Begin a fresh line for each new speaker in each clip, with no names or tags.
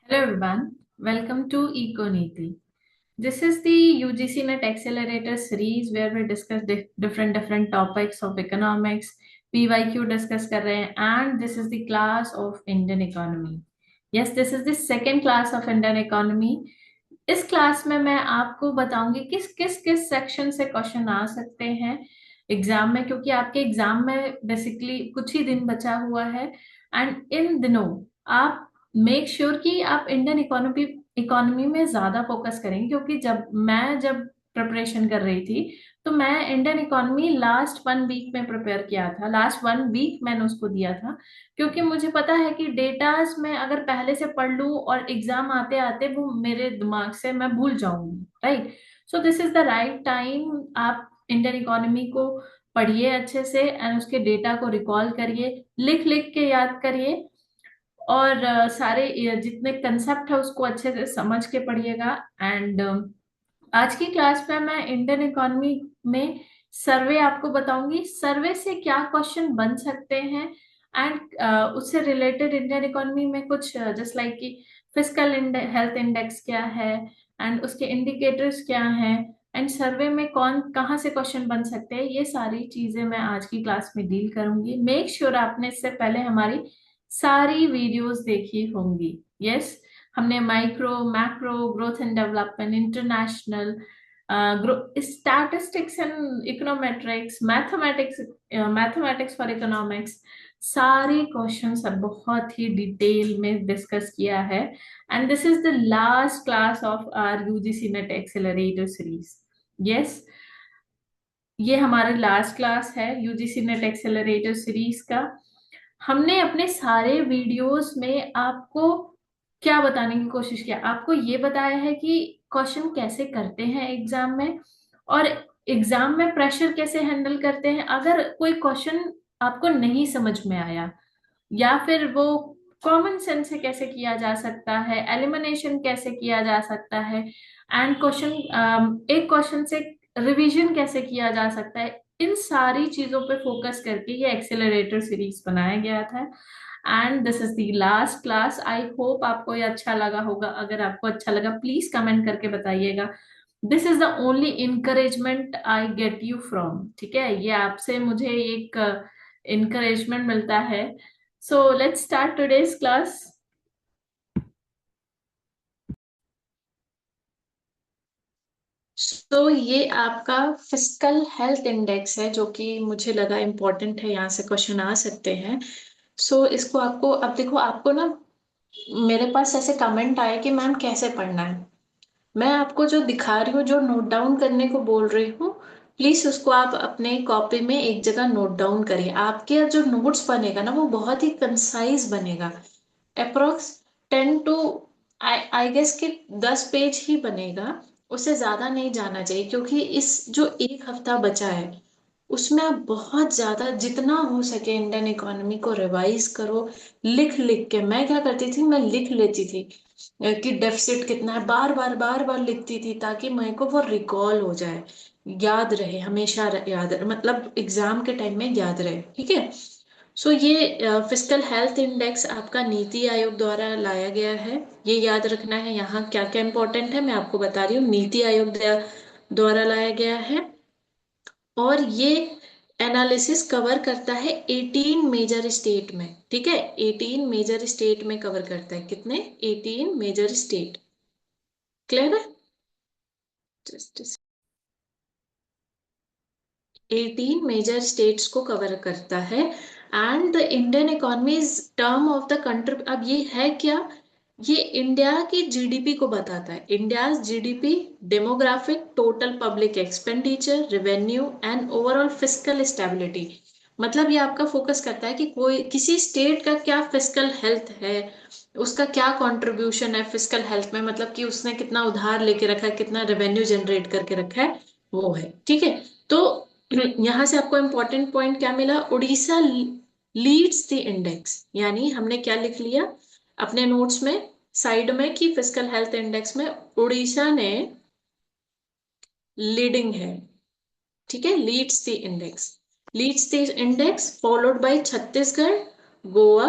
Hello everyone, welcome to EcoNiti. This is the UGC NET Accelerator series where we discuss different topics of economics, PYQ discuss कर रहे हैं and this is the class of Indian economy. Yes, this is the second class of Indian economy. इस class में मैं आपको बताऊंगी किस section से क्वेश्चन आ सकते हैं एग्जाम में, क्योंकि आपके एग्जाम में बेसिकली कुछ ही दिन बचा हुआ है। एंड इन दिनों आप मेक श्योर कि आप इंडियन इकोनॉमी में ज्यादा फोकस करें, क्योंकि जब प्रिपरेशन कर रही थी तो मैं इंडियन इकोनॉमी लास्ट 1 वीक में प्रिपेयर किया था। लास्ट 1 वीक मैंने उसको दिया था, क्योंकि मुझे पता है कि डेटास में अगर पहले से पढ़ लूं और एग्जाम आते आते वो मेरे दिमाग से मैं भूल जाऊंगी, right. So this is the right time. आप इंडियन इकोनॉमी को पढ़िए अच्छे से एंड उसके डेटा को रिकॉल करिए, लिख लिख के याद करिए और सारे जितने कंसेप्ट है उसको अच्छे से समझ के पढ़िएगा। एंड आज की क्लास में मैं इंडियन इकोनॉमी में सर्वे आपको बताऊंगी, सर्वे से क्या क्वेश्चन बन सकते हैं एंड उससे रिलेटेड इंडियन इकोनॉमी में कुछ जस्ट लाइक कि फिस्कल हेल्थ इंडेक्स क्या है एंड उसके इंडिकेटर्स क्या हैं एंड सर्वे में कौन कहाँ से क्वेश्चन बन सकते हैं, ये सारी चीजें मैं आज की क्लास में डील करूंगी। मेक श्योर आपने इससे पहले हमारी सारी वीडियोस देखी होंगी। यस, हमने micro macro growth and development, international statistics and econometrics, mathematics for economics, सारे क्वेश्चंस अब बहुत ही डिटेल में डिस्कस किया है। And this is the last class of our UGC NET accelerator series. Yes, ये हमारा लास्ट क्लास है यूजीसी नेट एक्सेलरेटर सीरीज का। हमने अपने सारे वीडियोस में आपको क्या बताने की कोशिश किया, आपको ये बताया है कि क्वेश्चन कैसे करते हैं एग्जाम में और एग्जाम में प्रेशर कैसे हैंडल करते हैं। अगर कोई क्वेश्चन आपको नहीं समझ में आया या फिर वो कॉमन सेंस से कैसे किया जा सकता है, एलिमिनेशन कैसे किया जा सकता है एंड एक क्वेश्चन से रिवीजन कैसे किया जा सकता है, इन सारी चीजों पे फोकस करके ये एक्सेलरेटर सीरीज बनाया गया था। And this is the last class. I hope आपको ये अच्छा लगा होगा। अगर आपको अच्छा लगा प्लीज कमेंट करके बताइएगा। This is the only encouragement I get you from, ठीक है, ये आपसे मुझे एक इनकरेजमेंट मिलता है। So let's start today's class. तो ये आपका फिस्कल हेल्थ इंडेक्स है जो कि मुझे लगा इम्पोर्टेंट है, यहाँ से क्वेश्चन आ सकते हैं। इसको आपको अब देखो, आपको ना मेरे पास ऐसे कमेंट आए कि मैम कैसे पढ़ना है। मैं आपको जो दिखा रही हूँ, जो नोट डाउन करने को बोल रही हूँ, प्लीज उसको आप अपने कॉपी में एक जगह नोट डाउन करिए। आपके जो नोट्स बनेगा ना वो बहुत ही कंसाइज बनेगा। अप्रोक्स 10 टू आई गेस कि 10 पेज ही बनेगा। उससे ज्यादा नहीं जाना चाहिए, क्योंकि इस जो एक हफ्ता बचा है उसमें आप बहुत ज्यादा जितना हो सके इंडियन इकोनॉमी को रिवाइज करो। लिख लिख के, मैं क्या करती थी, मैं लिख लेती थी कि डेफिसिट कितना है, बार बार लिखती थी ताकि मेरे को वो रिकॉल हो जाए, याद रहे, हमेशा याद रहे, मतलब एग्जाम के टाइम में याद रहे। ठीक है। ये फिस्कल हेल्थ इंडेक्स आपका नीति आयोग द्वारा लाया गया है। ये याद रखना है। यहाँ क्या क्या इंपॉर्टेंट है मैं आपको बता रही हूँ। नीति आयोग द्वारा लाया गया है और ये एनालिसिस कवर करता है 18 मेजर स्टेट में। ठीक है, 18 मेजर स्टेट में कवर करता है। कितने? 18 मेजर स्टेट। क्लियर है? जस्ट 18 मेजर स्टेट्स को कवर करता है। And the Indian economy is term of the country. अब ये है क्या? ये इंडिया की जीडीपी को बताता है। India GDP, demographic, total public expenditure, revenue and overall fiscal stability. मतलब ये आपका फोकस करता है कि कोई किसी स्टेट का क्या फिस्कल हेल्थ है, उसका क्या कंट्रीब्यूशन है फिस्कल हेल्थ में, मतलब कि उसने कितना उधार लेके रखा है, कितना रेवेन्यू जनरेट करके रखा है, वो है। ठीक है। तो यहाँ से आपको इंपॉर्टेंट पॉइंट क्या मिला? Orissa Leeds the index. यानी हमने क्या लिख लिया अपने नोट्स में साइड में कि फिस्कल हेल्थ इंडेक्स में उड़ीसा ने लीडिंग है। ठीक है, leads the index. Leads the index followed by Chhattisgarh, Goa,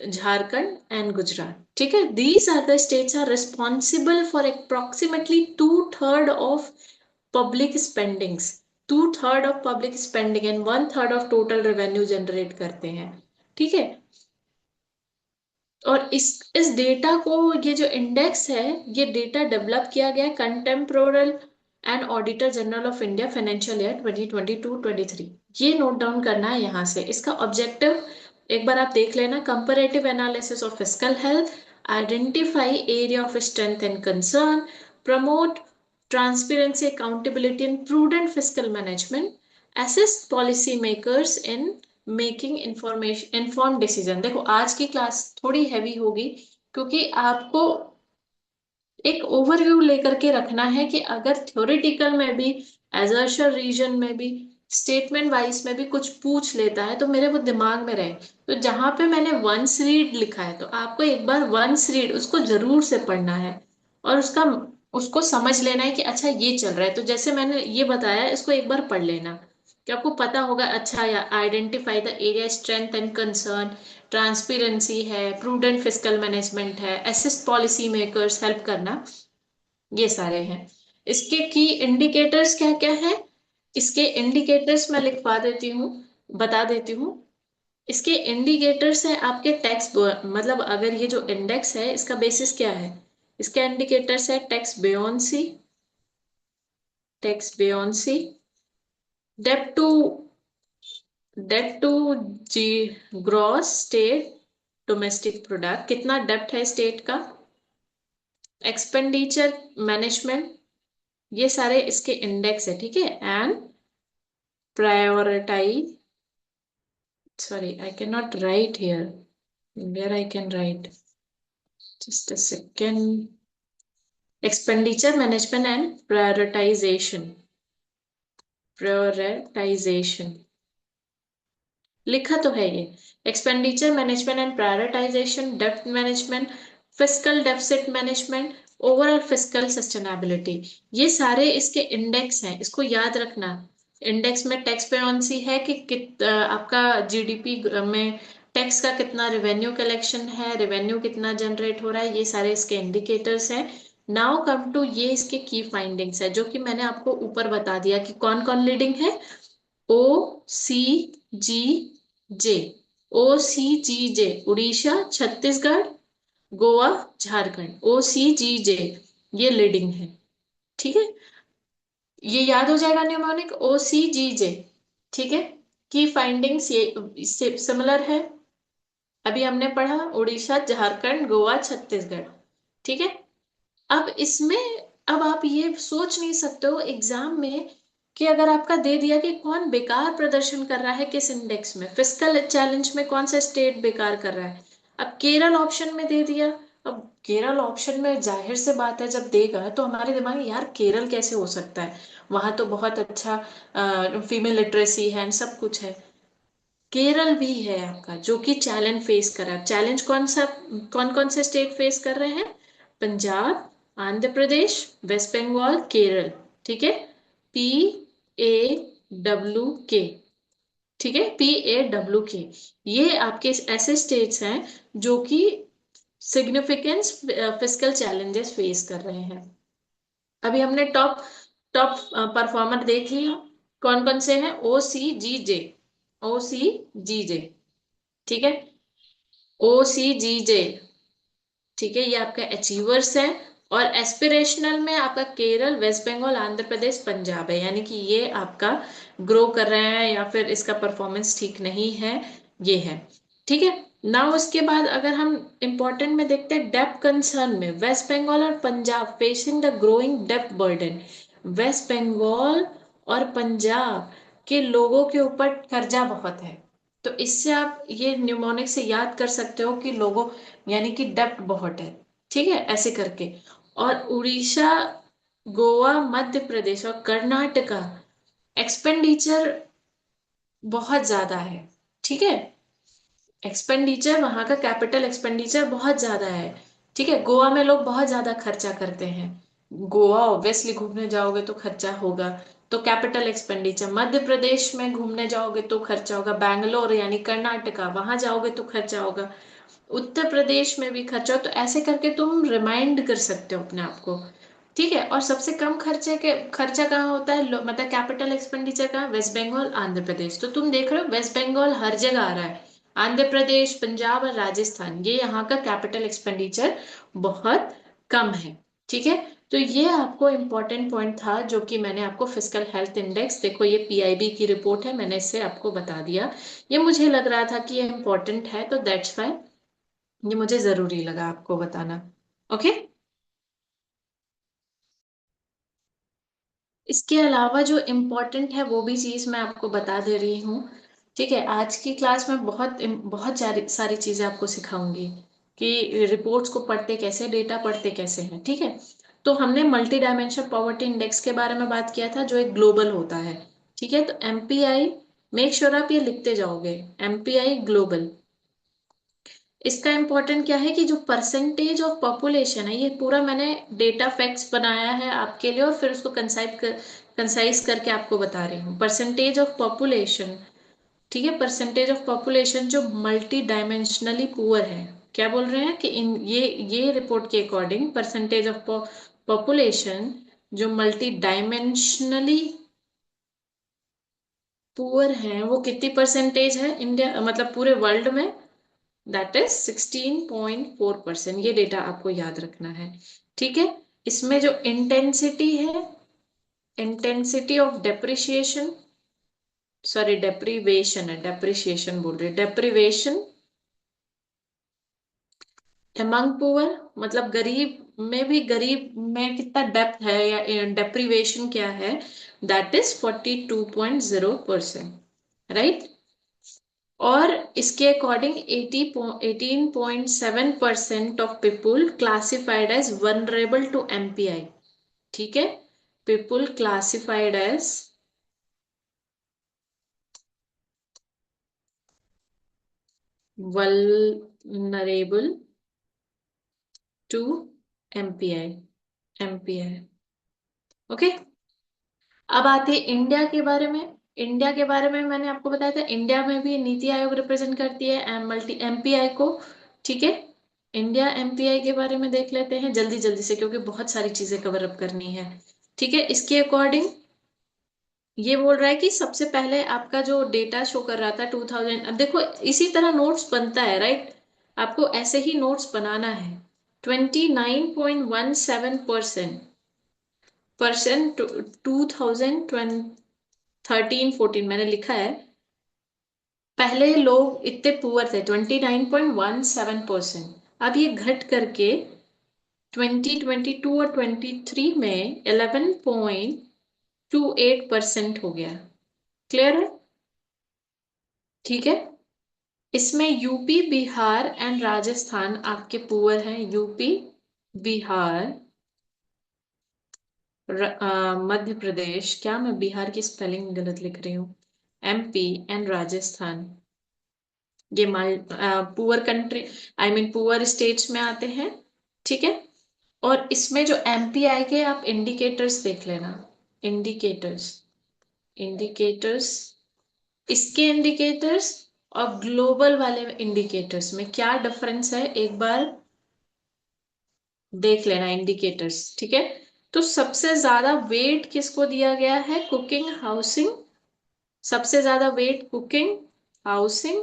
Jharkhand and Gujarat. ठीक है, these are the states are responsible for approximately 2/3 of public spendings. 2/3 of public spending and 1/3 of total revenue generate करते हैं। ठीक है, और इस डेटा को, ये जो इंडेक्स है, ये डेटा डेवलप किया गया है comptroller and auditor general of India financial year 2022-23। ये नोट डाउन करना है यहाँ से। इसका ऑब्जेक्टिव एक बार आप देख लेना, comparative analysis of fiscal health, identify area of strength and concern, promote transparency, accountability and prudent fiscal management, assist policy makers in making information inform decision. देखो आज की क्लास थोड़ी हैवी होगी, क्योंकि आपको एक ओवरव्यू लेकर के रखना है कि अगर थ्योरेटिकल में भी, एजर्शन रीजन में भी, स्टेटमेंट वाइज में भी कुछ पूछ लेता है तो मेरे वो दिमाग में रहे। तो जहां पे मैंने वंस रीड लिखा है तो आपको एक बार वंस रीड उसको जरूर से पढ़ना है, और उसको समझ लेना है कि अच्छा ये चल रहा है। तो जैसे मैंने ये बताया, इसको एक बार पढ़ लेना कि आपको पता होगा। अच्छा, या identify the area strength and concern, transparency है, प्रूडेंट फिस्कल मैनेजमेंट है, असिस्ट पॉलिसी मेकर्स, हेल्प करना, ये सारे हैं। इसके की इंडिकेटर्स क्या क्या है, इसके इंडिकेटर्स मैं लिखवा देती हूँ, बता देती हूँ। इसके इंडिकेटर्स है आपके टैक्स, मतलब अगर ये जो इंडेक्स है इसका बेसिस क्या है, इसके इंडिकेटर्स है tax buoyancy, tax buoyancy, debt to debt to G gross state domestic product, कितना डेप्ट है स्टेट का, एक्सपेंडिचर मैनेजमेंट, ये सारे इसके इंडेक्स है। ठीक है, and prioritize, sorry, I cannot write here. Where I can write? Just a second. Expenditure management and prioritization. Prioritization. लिखा तो है ये, एक्सपेंडिचर मैनेजमेंट एंड प्रायोरिटाइजेशन, डेप्ट management, fiscal deficit management, overall fiscal sustainability, ये सारे इसके इंडेक्स हैं, इसको याद रखना। इंडेक्स में टैक्स पेयोंसी है कि आपका जीडीपी में टैक्स का कितना रेवेन्यू कलेक्शन है, रेवेन्यू कितना जनरेट हो रहा है, ये सारे इसके इंडिकेटर्स हैं। नाउ कम टू, ये इसके की फाइंडिंग्स है जो कि मैंने आपको ऊपर बता दिया कि कौन कौन लीडिंग है। ओ सी जी जे, ओ सी जी जे, उड़ीसा, छत्तीसगढ़, गोवा, झारखंड, ओ सी जी जे, ये लीडिंग है। ठीक है, ये याद हो जाएगा न्यूमोनिक, ओ सी जी जे। ठीक है, की फाइंडिंग्स ये इससे सिमिलर है, अभी हमने पढ़ा उड़ीसा, झारखंड, गोवा, छत्तीसगढ़। ठीक है, अब इसमें, अब आप ये सोच नहीं सकते हो एग्जाम में कि अगर आपका दे दिया कि कौन बेकार प्रदर्शन कर रहा है किस इंडेक्स में, फिस्कल चैलेंज में कौन सा स्टेट बेकार कर रहा है, अब केरल ऑप्शन में दे दिया। अब केरल ऑप्शन में जाहिर से बात है जब देगा तो हमारे दिमाग में यार केरल कैसे हो सकता है, वहां तो बहुत अच्छा फीमेल लिटरेसी है and सब कुछ है। केरल भी है आपका जो कि चैलेंज फेस कर रहा है। चैलेंज कौन सा, कौन कौन से स्टेट फेस कर रहे हैं, पंजाब, आंध्र प्रदेश, वेस्ट बंगाल, केरल। ठीक है, PAWK। ठीक है, PAWK, ये आपके ऐसे स्टेट्स हैं जो कि सिग्निफिकेंस फिस्कल चैलेंजेस फेस कर रहे हैं। अभी हमने टॉप टॉप परफॉर्मर देख लिया, कौन कौन से हैं, OCGJ, OCGJ। ठीक है, OCGJ। ठीक है, ये आपका अचीवर्स है, और एस्पिरेशनल में आपका केरल, वेस्ट बंगाल, आंध्र प्रदेश, पंजाब है, यानी कि ये आपका ग्रो कर रहे हैं या फिर इसका परफॉर्मेंस ठीक नहीं है, ये है। ठीक है, ना उसके बाद अगर हम इंपॉर्टेंट में देखते हैं डेप्थ कंसर्न में, वेस्ट बंगाल और पंजाब फेसिंग द ग्रोइंग डेप्थ बर्डन। वेस्ट बंगाल और पंजाब के लोगों के ऊपर कर्जा बहुत है, तो इससे आप ये न्यूमोनिक से याद कर सकते हो कि लोगों, यानी कि डेप्ट बहुत है। ठीक है, ऐसे करके। और उड़ीसा, गोवा, मध्य प्रदेश और कर्नाटका एक्सपेंडिचर बहुत ज्यादा है। ठीक है, एक्सपेंडिचर वहां का कैपिटल एक्सपेंडिचर बहुत ज्यादा है। ठीक है, गोवा में लोग बहुत ज्यादा खर्चा करते हैं, गोवा ऑब्वियसली घूमने जाओगे तो खर्चा होगा, तो कैपिटल एक्सपेंडिचर, मध्य प्रदेश में घूमने जाओगे तो खर्चा होगा, बैंगलोर यानी कर्नाटका वहां जाओगे तो खर्चा होगा, उत्तर प्रदेश में भी खर्चा हो। तो ऐसे करके तुम रिमाइंड कर सकते हो अपने आप को, ठीक है। और सबसे कम खर्चा कहाँ होता है, मतलब कैपिटल एक्सपेंडिचर कहाँ, वेस्ट बंगाल आंध्र प्रदेश। तो तुम देख रहे हो वेस्ट बंगाल हर जगह आ रहा है, आंध्र प्रदेश, पंजाब और राजस्थान, ये यहाँ का कैपिटल एक्सपेंडिचर बहुत कम है, ठीक है। तो ये आपको इम्पोर्टेंट पॉइंट था जो कि मैंने आपको, फिजिकल हेल्थ इंडेक्स, देखो ये पीआईबी की रिपोर्ट है, मैंने इससे आपको बता दिया। ये मुझे लग रहा था कि ये इम्पोर्टेंट है, तो दैट्स वाई ये मुझे जरूरी लगा आपको बताना। ओके। इसके अलावा जो इम्पोर्टेंट है वो भी चीज मैं आपको बता दे रही हूँ, ठीक है। आज की क्लास में बहुत बहुत सारी सारी चीजें आपको सिखाऊंगी कि रिपोर्ट्स को पढ़ते कैसे, डेटा पढ़ते कैसे हैं, ठीक है। तो हमने मल्टी डायमेंशन पॉवर्टी इंडेक्स के बारे में बात किया था, जो एक ग्लोबल होता है, ठीक है। तो एमपीआई, मेक श्योर आप ये लिखते जाओगे, एमपीआई ग्लोबल। इसका इंपॉर्टेंट क्या है कि जो परसेंटेज ऑफ पॉपुलेशन है, ये पूरा मैंने डेटा फैक्ट्स बनाया है आपके लिए और फिर उसको कंसाइज करके आपको बता रही हूँ। परसेंटेज ऑफ पॉपुलेशन, ठीक है, परसेंटेज ऑफ पॉपुलेशन जो मल्टी डायमेंशनली पुअर है। क्या बोल रहे हैं कि इन ये रिपोर्ट के अकॉर्डिंग परसेंटेज ऑफ पॉपुलेशन जो मल्टी डायमेंशनली पुअर है वो कितनी परसेंटेज है इंडिया, मतलब पूरे वर्ल्ड में, दैट इज 16.4%। ये डेटा आपको याद रखना है, ठीक है। इसमें जो इंटेंसिटी है, intensity of depreciation, sorry deprivation है, डेप्रिशिएशन बोल रही, डेप्रीवेशन एमंग पुअर, मतलब गरीब में भी, गरीब में कितना डेप्थ है या डेप्रीवेशन क्या है, दैट इज 42.0%, राइट। और इसके according 18.7% of people classified as vulnerable to MPI, ठीक है। People classified as vulnerable to MPI, MPI, okay. अब आते हैं इंडिया के बारे में। इंडिया के बारे में मैंने आपको बताया था, इंडिया में भी नीति आयोग रिप्रेजेंट करती है मल्टी एमपीआई को, ठीक है। इंडिया एमपीआई के बारे में देख लेते हैं जल्दी जल्दी से, क्योंकि बहुत सारी चीजें कवर अप करनी है, ठीक है। इसके अकॉर्डिंग ये बोल रहा है कि सबसे पहले आपका जो डेटा शो कर रहा था 2000, अब देखो इसी तरह नोट्स बनता है, राइट। आपको ऐसे ही नोट्स बनाना है। 29.17% 2013-14 मैंने लिखा है, पहले लोग इतने पुअर थे 29.17%, अब ये घट करके 2022 और 23 में 11.28% हो गया। क्लियर है, ठीक है। इसमें यूपी, बिहार एंड राजस्थान आपके पुअर हैं, यूपी, बिहार, मध्य प्रदेश, क्या मैं बिहार की स्पेलिंग गलत लिख रही हूँ, एमपी एंड राजस्थान, ये poor country, I mean poor states में आते हैं, ठीक है। और इसमें जो एमपीआई के आप इंडिकेटर्स देख लेना, इंडिकेटर्स, इंडिकेटर्स, इसके इंडिकेटर्स और ग्लोबल वाले इंडिकेटर्स में क्या डिफरेंस है एक बार देख लेना, इंडिकेटर्स, ठीक है। तो सबसे ज्यादा वेट किसको दिया गया है, कुकिंग, हाउसिंग, सबसे ज्यादा weight cooking, housing,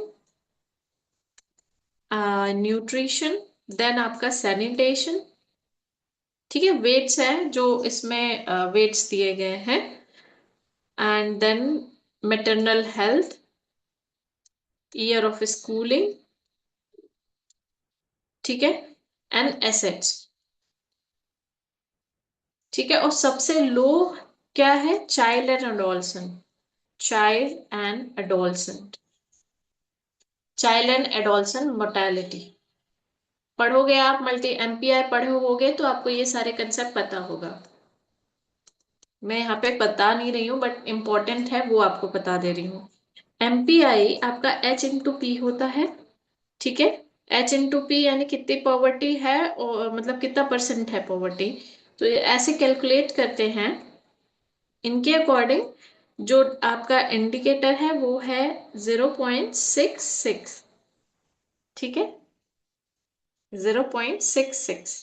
nutrition, then आपका सैनिटेशन, ठीक है। वेट्स है जो इसमें वेट्स दिए गए हैं, and then maternal health, year of schooling, ठीक है, एंड एसेट्स, ठीक है। और सबसे लो क्या है, child and adolescent, child and adolescent, child and adolescent mortality. पढ़ोगे आप, मल्टी एमपीआई पढ़े होगे तो आपको ये सारे कंसेप्ट पता होगा। मैं यहाँ पे बता नहीं रही हूँ बट इम्पोर्टेंट है वो आपको बता दे रही हूँ। एमपीआई आपका एच इंटू पी होता है, ठीक है। एच इंटू पी यानी कितनी पॉवर्टी है और मतलब कितना परसेंट है पॉवर्टी, तो ये ऐसे कैलकुलेट करते हैं इनके अकॉर्डिंग जो आपका इंडिकेटर है वो है 0.66, ठीक है, 0.66,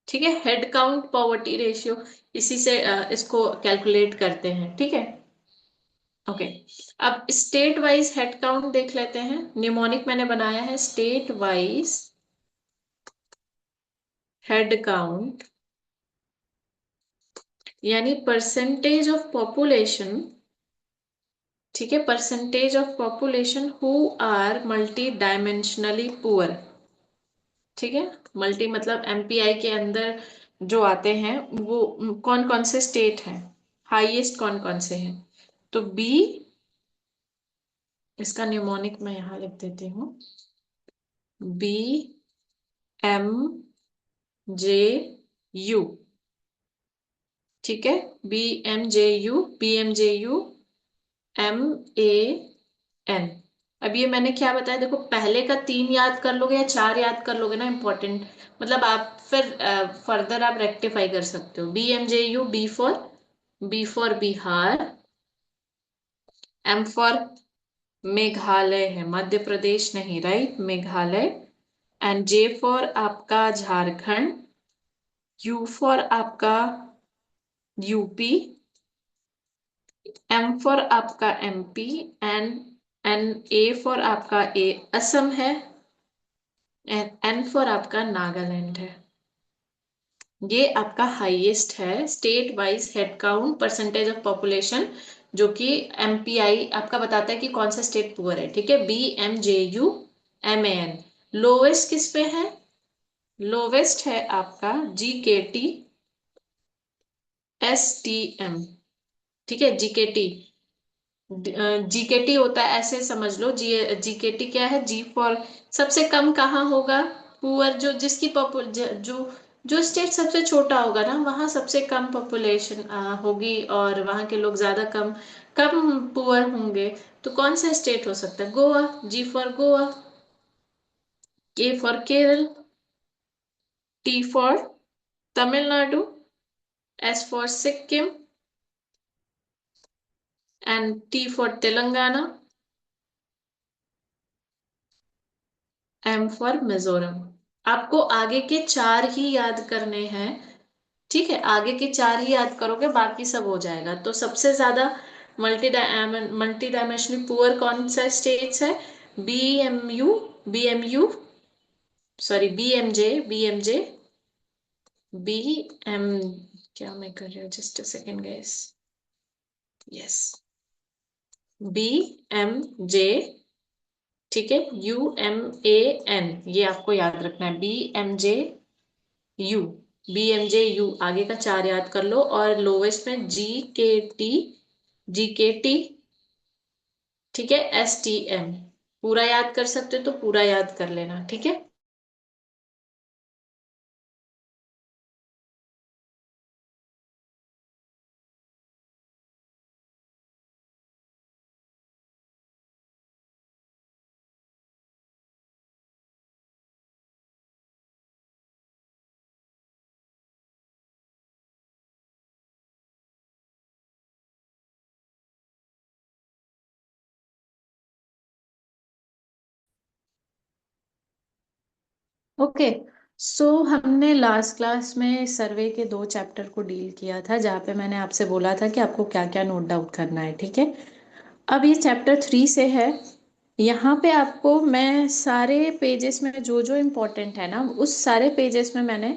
ठीक है। हेड काउंट पॉवर्टी रेशियो, इसी से इसको कैलकुलेट करते हैं, ठीक है। ओके, अब स्टेट वाइज हेड काउंट देख लेते हैं। निमोनिक मैंने बनाया है, स्टेट वाइज हेड काउंट यानी परसेंटेज ऑफ पॉपुलेशन, ठीक है, percentage of population who are multi dimensionally poor, ठीक है। मल्टी मतलब एमपीआई के अंदर जो आते हैं वो कौन कौन से स्टेट हैं, हाईएस्ट कौन कौन से हैं। तो बी, इसका न्यूमोनिक मैं यहां लिख देती हूँ, बी एम जे यू, ठीक है, B M J U M A N. अब ये मैंने क्या बताया, देखो पहले का 3 याद कर लोगे या 4 याद कर लोगे ना, इंपॉर्टेंट, मतलब आप फिर फर्दर आप रेक्टिफाई कर सकते हो। B M J U, B for Bihar, M for Meghalaya है, मध्य प्रदेश नहीं, right, Meghalaya. And J for आपका झारखंड, यू फॉर आपका यूपी, एम फॉर आपका MP, and N A for आपका ए असम है, एंड एन फॉर आपका नागालैंड है। ये आपका हाईएस्ट है state wise head count percentage of population, जो कि एमपीआई आपका बताता है कि कौन सा स्टेट पुअर है, ठीक है, BMJUMAN। लोवेस्ट किस पे है, लोवेस्ट है आपका GKT STM, ठीक है, जीकेटी होता है, ऐसे समझ लो, जीकेटी क्या है, जी फॉर सबसे कम कहाँ होगा, पुअर, जो जिसकी जो जो स्टेट सबसे छोटा होगा ना, वहां सबसे कम पॉपुलेशन होगी और वहां के लोग ज्यादा कम कम पुअर होंगे। तो कौन सा स्टेट हो सकता है, गोवा, जी for Goa, K for Kerala, T for Tamil Nadu, S for Sikkim, and T for Telangana, M for Mizoram. आपको आगे के 4 ही याद करने हैं, ठीक है, आगे के 4 ही याद करोगे, बाकी सब हो जाएगा। तो सबसे ज्यादा मल्टी डायमेंशनली पुअर कौन सा स्टेट्स है, B M U sorry B M, क्या मैं कर रही हूँ, just a second guys, yes, BMJ, ठीक है, UMAN, ये आपको याद रखना है, यू BMJU, आगे का 4 याद कर लो, और लोवेस्ट में जीकेटी, ठीक है, STM, पूरा याद कर सकते हो तो पूरा याद कर लेना, ठीक है। ओके, सो हमने लास्ट क्लास में सर्वे के 2 चैप्टर को डील किया था, जहाँ पे मैंने आपसे बोला था कि आपको क्या क्या नोट डाउन करना है, ठीक है। अब ये चैप्टर 3 से है। यहाँ पे आपको मैं सारे पेजेस में जो जो इम्पोर्टेंट है ना, उस सारे पेजेस में मैंने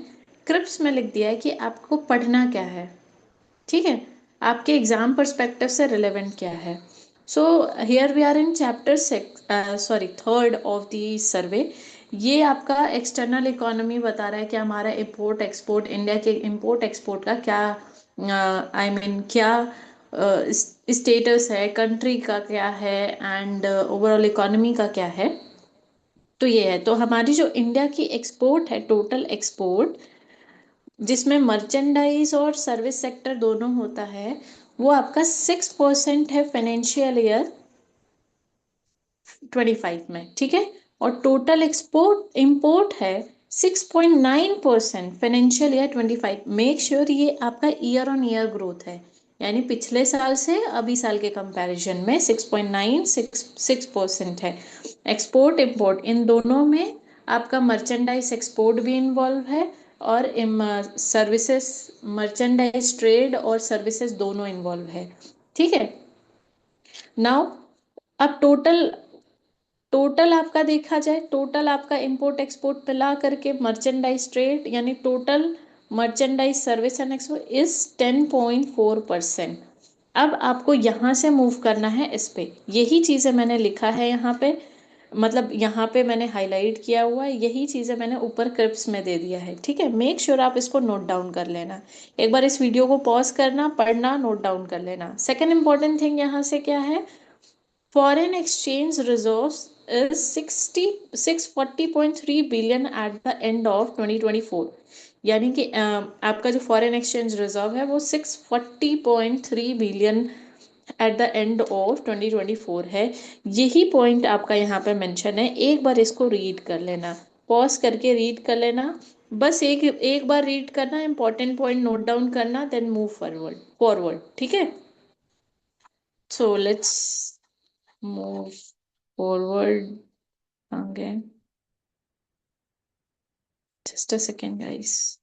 क्रिप्स में लिख दिया है कि आपको पढ़ना क्या है, ठीक है, आपके एग्जाम परस्पेक्टिव से रिलेवेंट क्या है। So here we are in chapter 3 of the survey. ये आपका एक्सटर्नल इकोनॉमी बता रहा है कि हमारा इम्पोर्ट एक्सपोर्ट, इंडिया के इम्पोर्ट एक्सपोर्ट का क्या, क्या स्टेटस है, कंट्री का क्या है, एंड ओवरऑल इकोनॉमी का क्या है। तो ये है, तो हमारी जो इंडिया की एक्सपोर्ट है, टोटल एक्सपोर्ट, जिसमें मर्चेंडाइज और सर्विस सेक्टर दोनों होता है, वो आपका 6% है फाइनेंशियल ईयर 25 में, ठीक है। और टोटल एक्सपोर्ट इंपोर्ट है 6.9% फाइनेंशियल ईयर 25। मेक श्योर ये आपका ईयर ऑन ईयर ग्रोथ है, यानी पिछले साल से अभी साल के कंपैरिजन में 6.96% है। एक्सपोर्ट इंपोर्ट इन दोनों में आपका मर्चेंडाइज एक्सपोर्ट भी इन्वॉल्व है, और सर्विसेज मर्चेंडाइज ट्रेड और सर्विसेज दोनों इन्वॉल्व है। ठीक है। नाउ अब टोटल टोटल आपका देखा जाए, टोटल आपका इंपोर्ट एक्सपोर्ट मिला करके मर्चेंडाइज ट्रेड यानी total merchandise service and export is 10.4%। अब आपको यहां से मूव करना है इस पे, यही चीजें मैंने लिखा है यहाँ पे, मतलब यहाँ पे मैंने हाईलाइट किया हुआ है, यही चीजें मैंने ऊपर क्रिप्स में दे दिया है। ठीक है, मेक श्योर आप इसको नोट डाउन कर लेना, एक बार इस वीडियो को पॉज करना, पढ़ना, नोट डाउन कर लेना। सेकेंड इंपॉर्टेंट थिंग यहाँ से क्या है, foreign exchange reserves is 640.3 billion at the end of 2024। यानी कि आपका जो फॉरेन एक्सचेंज रिजर्व है वो 640.3 billion eight the end of 2024 है। यही पॉइंट आपका यहाँ पे मेंशन है, एक बार इसको रीड कर लेना, पॉज करके रीड कर लेना, बस एक एक बार रीड करना, इंपॉर्टेंट पॉइंट नोट डाउन करना, देन मूव फॉरवर्ड फॉरवर्ड। ठीक है, so let's move forward again, just a second guys.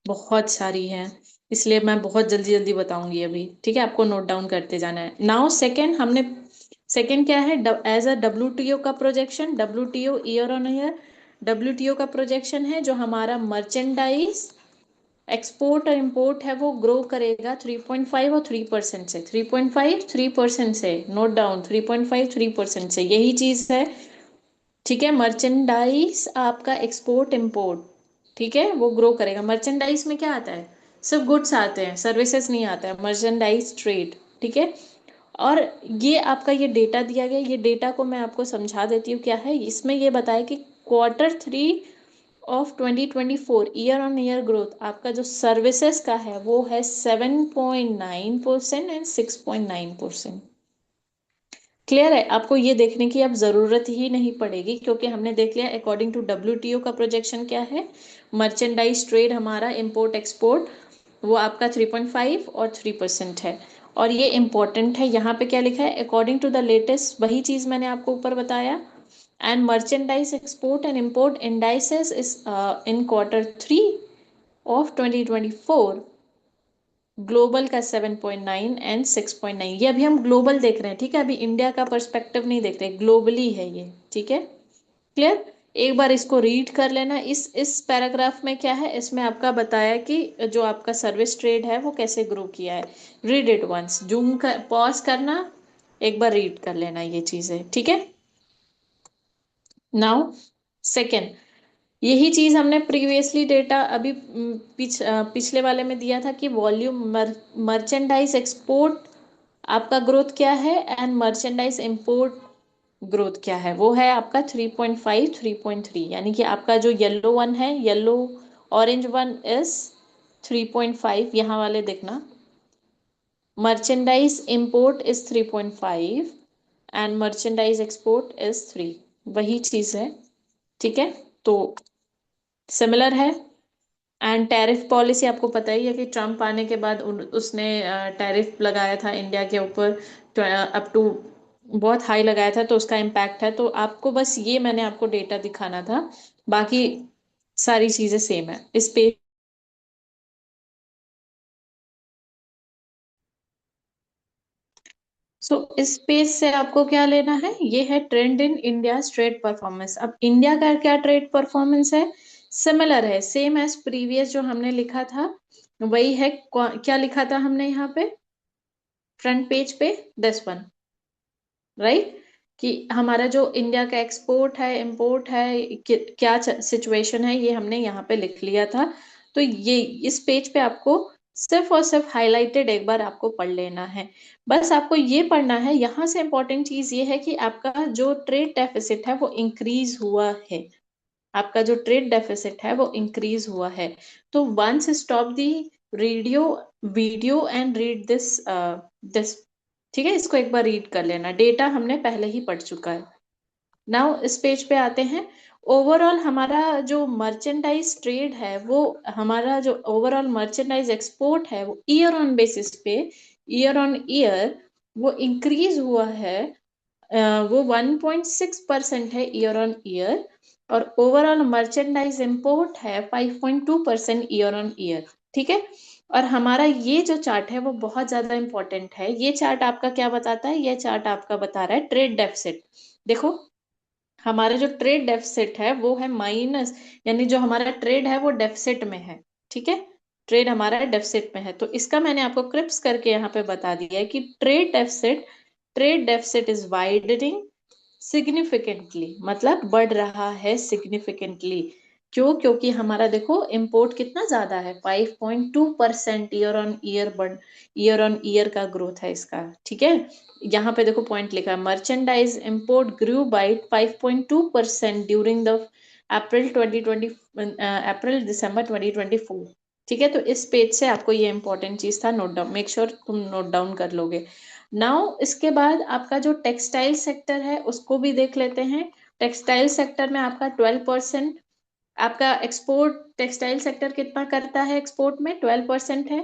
बहुत सारी है, इसलिए मैं बहुत जल्दी जल्दी बताऊंगी अभी। ठीक है, आपको नोट डाउन करते जाना है। नाउ सेकेंड, हमने सेकेंड क्या है, एज अ डब्ल्यूटीओ का projection, WTO year on year WTO का प्रोजेक्शन है, जो हमारा मर्चेंडाइज एक्सपोर्ट और इंपोर्ट है वो ग्रो करेगा 3.5 और 3% से, 3.5 3% से, नोट डाउन 3.5 3% से, यही चीज है। ठीक है, मर्चेंडाइज आपका एक्सपोर्ट इंपोर्ट, ठीक है, वो ग्रो करेगा। मर्चेंडाइज में क्या आता है, सिर्फ गुड्स आते हैं, सर्विसेज नहीं आता है, मर्चेंडाइज ट्रेड। ठीक है, और ये आपका ये डेटा दिया गया, ये डेटा को मैं आपको समझा देती हूँ क्या है। इसमें ये बताया कि Q3 of 2024 year on year growth आपका जो सर्विसेज का है वो है 7.9% एंड 6.9%। क्लियर है, आपको ये देखने की अब जरूरत ही नहीं पड़ेगी, क्योंकि हमने देख लिया अकॉर्डिंग टू डब्ल्यूटीओ का प्रोजेक्शन क्या है। मर्चेंडाइज ट्रेड हमारा इंपोर्ट एक्सपोर्ट वो आपका 3.5 और 3% है, और ये इंपॉर्टेंट है। यहाँ पे क्या लिखा है, अकॉर्डिंग टू द लेटेस्ट, वही चीज मैंने आपको ऊपर बताया, and merchandise export and import indices is in Q3 of 2024 global का 7.9 एंड 6.9। ये अभी हम ग्लोबल देख रहे हैं, ठीक है, अभी इंडिया का पर्सपेक्टिव नहीं देख रहे, ग्लोबली है ये। ठीक है, क्लियर। एक बार इसको रीड कर लेना। इस पैराग्राफ में क्या है, इसमें आपका बताया कि जो आपका सर्विस ट्रेड है वो कैसे ग्रो किया है। रीड इट वंस, जूम कर पॉज करना, एक बार रीड कर लेना ये चीजें। ठीक है, नाउ सेकेंड, यही चीज हमने प्रीवियसली डेटा अभी पिछले वाले में दिया था कि वॉल्यूम मर्चेंडाइज एक्सपोर्ट आपका ग्रोथ क्या है एंड मर्चेंडाइज इंपोर्ट ग्रोथ क्या है, वो है आपका 3.5 3.3। यानी कि आपका जो येलो वन है, येलो ऑरेंज वन इज 3.5, यहाँ वाले देखना, merchandise import is 3.5 and merchandise export is 3, वही चीज है। ठीक है, तो सिमिलर है। एंड टैरिफ पॉलिसी आपको पता ही है कि ट्रम्प आने के बाद उसने टैरिफ लगाया था इंडिया के ऊपर, अप टू बहुत हाई लगाया था, तो उसका इम्पैक्ट है। तो आपको बस ये मैंने आपको डेटा दिखाना था, बाकी सारी चीजें सेम है इस पे। सो इस पेज से आपको क्या लेना है, ये है trend in India trade performance. अब इंडिया का क्या ट्रेड परफॉर्मेंस है, सिमिलर है, सेम एज प्रीवियस जो हमने लिखा था वही है। क्या लिखा था हमने यहाँ पे फ्रंट पेज पे, दिस वन, राइट, कि हमारा जो इंडिया का एक्सपोर्ट है इंपोर्ट है क्या सिचुएशन है, ये हमने यहाँ पे लिख लिया था। तो ये इस पेज पे आपको सिर्फ और सिर्फ हाईलाइटेड एक बार आपको पढ़ लेना है। बस आपको ये पढ़ना है, यहाँ से इंपॉर्टेंट चीज ये है कि आपका जो ट्रेड डेफिसिट है वो इंक्रीज हुआ है, आपका जो ट्रेड डेफिसिट है वो इंक्रीज हुआ है। तो once stop the radio video and read this. ठीक है, इसको एक बार रीड कर लेना, डेटा हमने पहले ही पढ़ चुका है। नाउ इस पेज पे आते हैं, ओवरऑल हमारा जो मर्चेंडाइज ट्रेड है, वो हमारा जो ओवरऑल मर्चेंडाइज एक्सपोर्ट है, वो ईयर ऑन बेसिस पे, ईयर ऑन ईयर वो इंक्रीज हुआ है। वो 1.6% है ईयर ऑन ईयर, और ओवरऑल मर्चेंडाइज इंपोर्ट है 5.2% ईयर ऑन ईयर। ठीक है। और हमारा ये जो चार्ट है वो बहुत ज्यादा इंपॉर्टेंट है। ये चार्ट आपका क्या बताता है? ये चार्ट आपका बता रहा है ट्रेड डेफिसिट। देखो, हमारा जो ट्रेड डेफिसिट है वो है माइनस, यानी जो हमारा ट्रेड है वो डेफिसिट में है। ठीक है, ट्रेड हमारा डेफिसिट में है। तो इसका मैंने आपको क्रिप्स करके यहाँ पे बता दिया है कि trade deficit is widening significantly, मतलब बढ़ रहा है सिग्निफिकेंटली। क्यों? क्योंकि हमारा देखो इंपोर्ट कितना ज्यादा है, 5.2% ईयर ऑन ईयर बढ़, ईयर ऑन ईयर का ग्रोथ है इसका। ठीक है, यहाँ पे देखो पॉइंट लिखा है, merchandise import grew by 5.2% during the April 2020, अप्रैल दिसंबर 2024। ठीक है, तो इस पेज से आपको ये इंपॉर्टेंट चीज था, नोट डाउन, मेक श्योर तुम नोट डाउन कर लोगे। नाउ इसके बाद आपका जो टेक्सटाइल सेक्टर है उसको भी देख लेते हैं। टेक्सटाइल सेक्टर में आपका 12%, आपका एक्सपोर्ट टेक्सटाइल सेक्टर कितना करता है एक्सपोर्ट में? 12% है।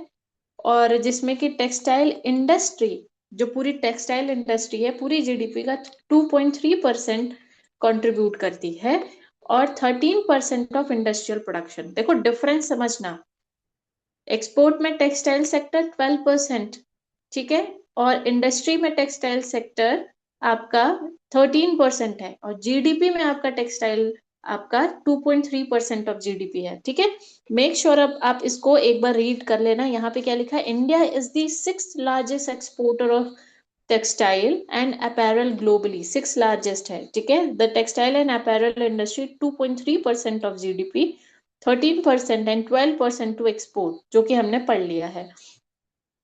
और जिसमें कि टेक्सटाइल इंडस्ट्री, जो पूरी टेक्सटाइल इंडस्ट्री है, पूरी जीडीपी का 2.3% कंट्रीब्यूट करती है, और 13% ऑफ इंडस्ट्रियल प्रोडक्शन। देखो डिफरेंस समझना, एक्सपोर्ट में टेक्सटाइल सेक्टर 12%, ठीक है, और इंडस्ट्री में टेक्सटाइल सेक्टर आपका 13% है, और जीडीपी में आपका टेक्सटाइल आपका 2.3% ऑफ जीडीपी है। ठीक है, मेक श्योर अब आप इसको एक बार रीड कर लेना। यहाँ पे क्या लिखा है? India is the sixth largest exporter of textile and apparel globally, six largest है। ठीक है, the textile and apparel industry 2.3% of GDP, 13% and 12% to export, जो कि हमने पढ़ लिया है।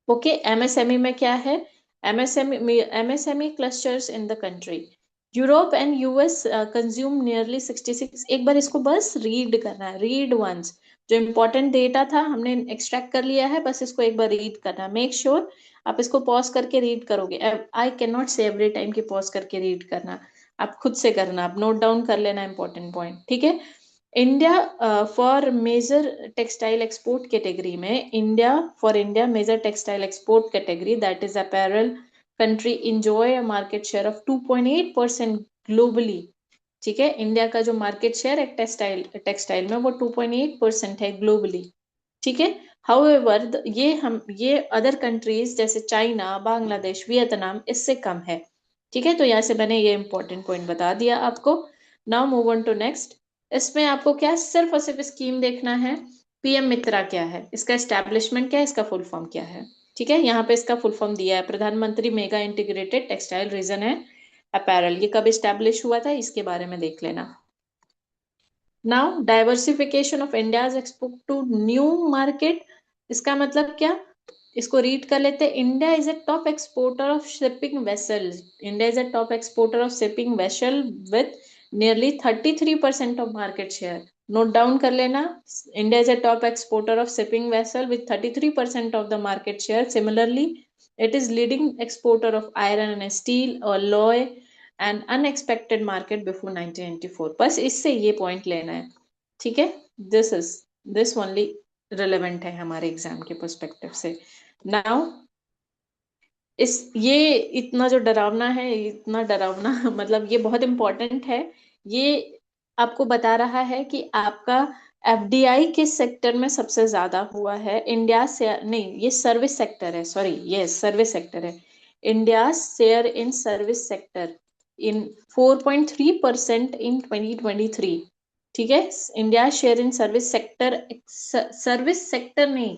ओके, एमएसएमई में क्या है? MSME clusters in the country, Europe and US consume nearly 66। एक बार इसको बस रीड करना है, रीड वंस। जो इंपॉर्टेंट डेटा था हमने एक्सट्रैक्ट कर लिया है, बस इसको एक बार रीड करना। मेक श्योर आप इसको पॉज करके रीड करोगे। आई कैन नॉट से एवरी टाइम की पॉज करके रीड करना, आप खुद से करना, आप नोट डाउन कर लेना इंपॉर्टेंट पॉइंट। ठीक है, India for major textile export category में, India major textile export category that is apparel country enjoy a market share of 2.8% globally. ठीक है, इंडिया का जो मार्केट शेयर है टेक्सटाइल में वो 2.8% है ग्लोबली। ठीक है, हाउएवर ये अदर कंट्रीज जैसे चाइना, बांग्लादेश, वियतनाम इससे कम है। ठीक है, तो यहाँ से मैंने ये इंपॉर्टेंट पॉइंट बता दिया आपको। Now move on to next. इसमें आपको क्या सिर्फ और सिर्फ स्कीम देखना है, पीएम मित्रा क्या है, इसका एस्टेब्लिशमेंट क्या है, इसका फुल फॉर्म क्या है। ठीक है, यहाँ पे इसका फुल फॉर्म दिया है, प्रधानमंत्री मेगा इंटीग्रेटेड टेक्सटाइल रीजन है अपैरल। ये कब स्टैब्लिश हुआ था इसके बारे में देख लेना। Now diversification of India's export to new market, इसका मतलब क्या? इसको रीड कर लेते हैं। India is a top exporter of shipping vessel, India is a top exporter of shipping vessel with nearly 33% of market share. Note down कर लेना, India is a top exporter of shipping vessel with 33% of the market share. Similarly it is leading exporter of iron and steel, alloy and unexpected market before 1994। बस इससे ये point लेना है। ठीक है, this only relevant है हमारे exam के पर्सपेक्टिव से। नाउ ये इतना जो डरावना है, इतना डरावना मतलब ये बहुत इंपॉर्टेंट है। ये आपको बता रहा है कि आपका एफडीआई किस सेक्टर में सबसे ज्यादा हुआ है। इंडिया से नहीं, ये सर्विस सेक्टर है, सॉरी, ये सर्विस सेक्टर है। India share in service sector in 4.3% इन 2023। ठीक है, India share in service sector, service sector नहीं,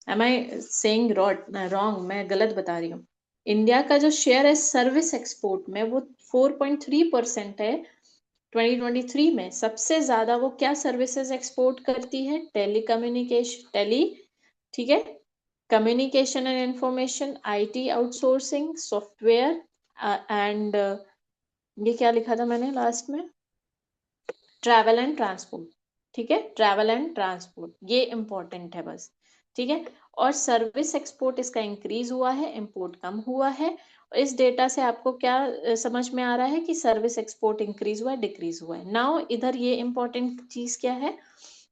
एम आई सेइंग रॉन्ग, मैं गलत बता रही हूँ। इंडिया का जो शेयर है सर्विस एक्सपोर्ट में वो 4.3% है 2023 में। सबसे ज्यादा वो क्या सर्विसेज एक्सपोर्ट करती है? ठीक है, communication and information, IT outsourcing, software and ये क्या लिखा था मैंने लास्ट में? Travel and transport. ठीक है, ट्रैवल एंड ट्रांसपोर्ट, ये इंपॉर्टेंट है बस। ठीक है, और सर्विस एक्सपोर्ट इसका इंक्रीज हुआ है, इंपोर्ट कम हुआ है। इस डेटा से आपको क्या समझ में आ रहा है कि सर्विस एक्सपोर्ट इंक्रीज हुआ है, डिक्रीज हुआ है। नाउ इधर ये इंपॉर्टेंट चीज क्या है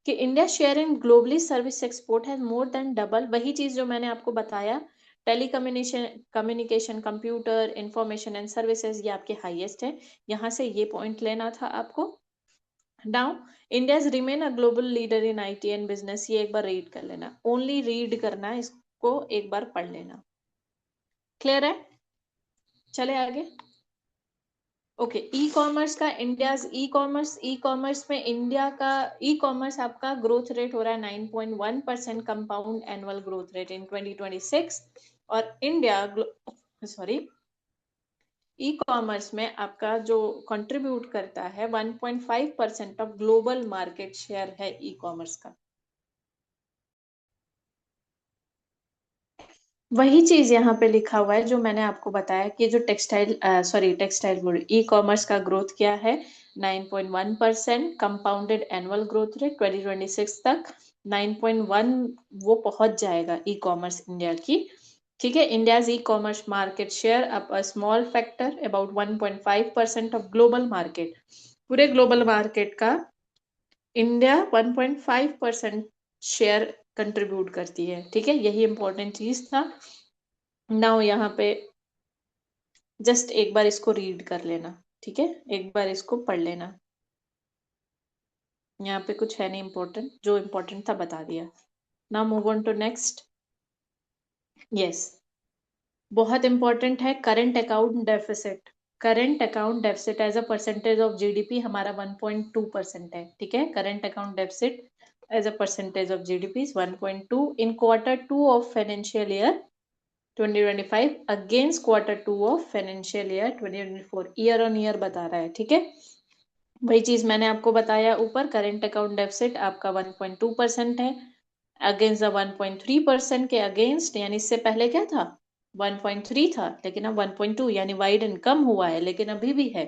कि इंडिया शेयर इन ग्लोबली सर्विस एक्सपोर्ट है मोर देन डबल। वही चीज जो मैंने आपको बताया, telecommunication communication computer information and services, ये आपके हाईएस्ट है। यहाँ से ये पॉइंट लेना था आपको। Now India remain a global leader in IT and business, ये एक बार रीड कर लेना, ओनली रीड करना है, इसको एक बार पढ़ लेना। क्लियर है? चले आगे। ओके, ई कॉमर्स का इंडिया ई कॉमर्स में इंडिया का ई कॉमर्स आपका ग्रोथ रेट हो रहा है 9.1% compound annual growth rate in 2026। और इंडिया सॉरी ई कॉमर्स में आपका जो कंट्रीब्यूट करता है 1.5% ऑफ ग्लोबल मार्केट शेयर है ई कॉमर्स का। वही चीज यहाँ पे लिखा हुआ है जो मैंने आपको बताया कि जो टेक्सटाइल ई कॉमर्स का ग्रोथ क्या है 9.1% कंपाउंडेड एनुअल ग्रोथ रेट 2026 तक 9.1 वो पहुंच जाएगा ई कॉमर्स इंडिया की। ठीक है, India's e commerce market share up a small factor about 1.5% of global market. पूरे ग्लोबल मार्केट का इंडिया 1.5% शेयर कंट्रीब्यूट करती है। ठीक है, यही इंपॉर्टेंट चीज था। नाउ यहाँ पे जस्ट एक बार इसको रीड कर लेना। ठीक है, एक बार इसको पढ़ लेना। यहाँ पे कुछ है नहीं इम्पोर्टेंट, जो इम्पोर्टेंट था बता दिया। Now move on to next. Yes, बहुत इंपॉर्टेंट है current account deficit. Current account deficit as a percentage of GDP हमारा 1.2% है। ठीक है, current account deficit as a percentage of GDP 1.2 in Q2 of financial year 2025 against Q2 of financial year 2024, year on year बता रहा है। ठीक है, वही चीज मैंने आपको बताया ऊपर, करंट अकाउंट डेफिसिट आपका 1.2% है अगेंस्ट द 1.3% के अगेंस्ट, यानी इससे पहले क्या था 1.3 था, लेकिन अब 1.2 यानी वाइड एंड कम हुआ है, लेकिन अभी भी है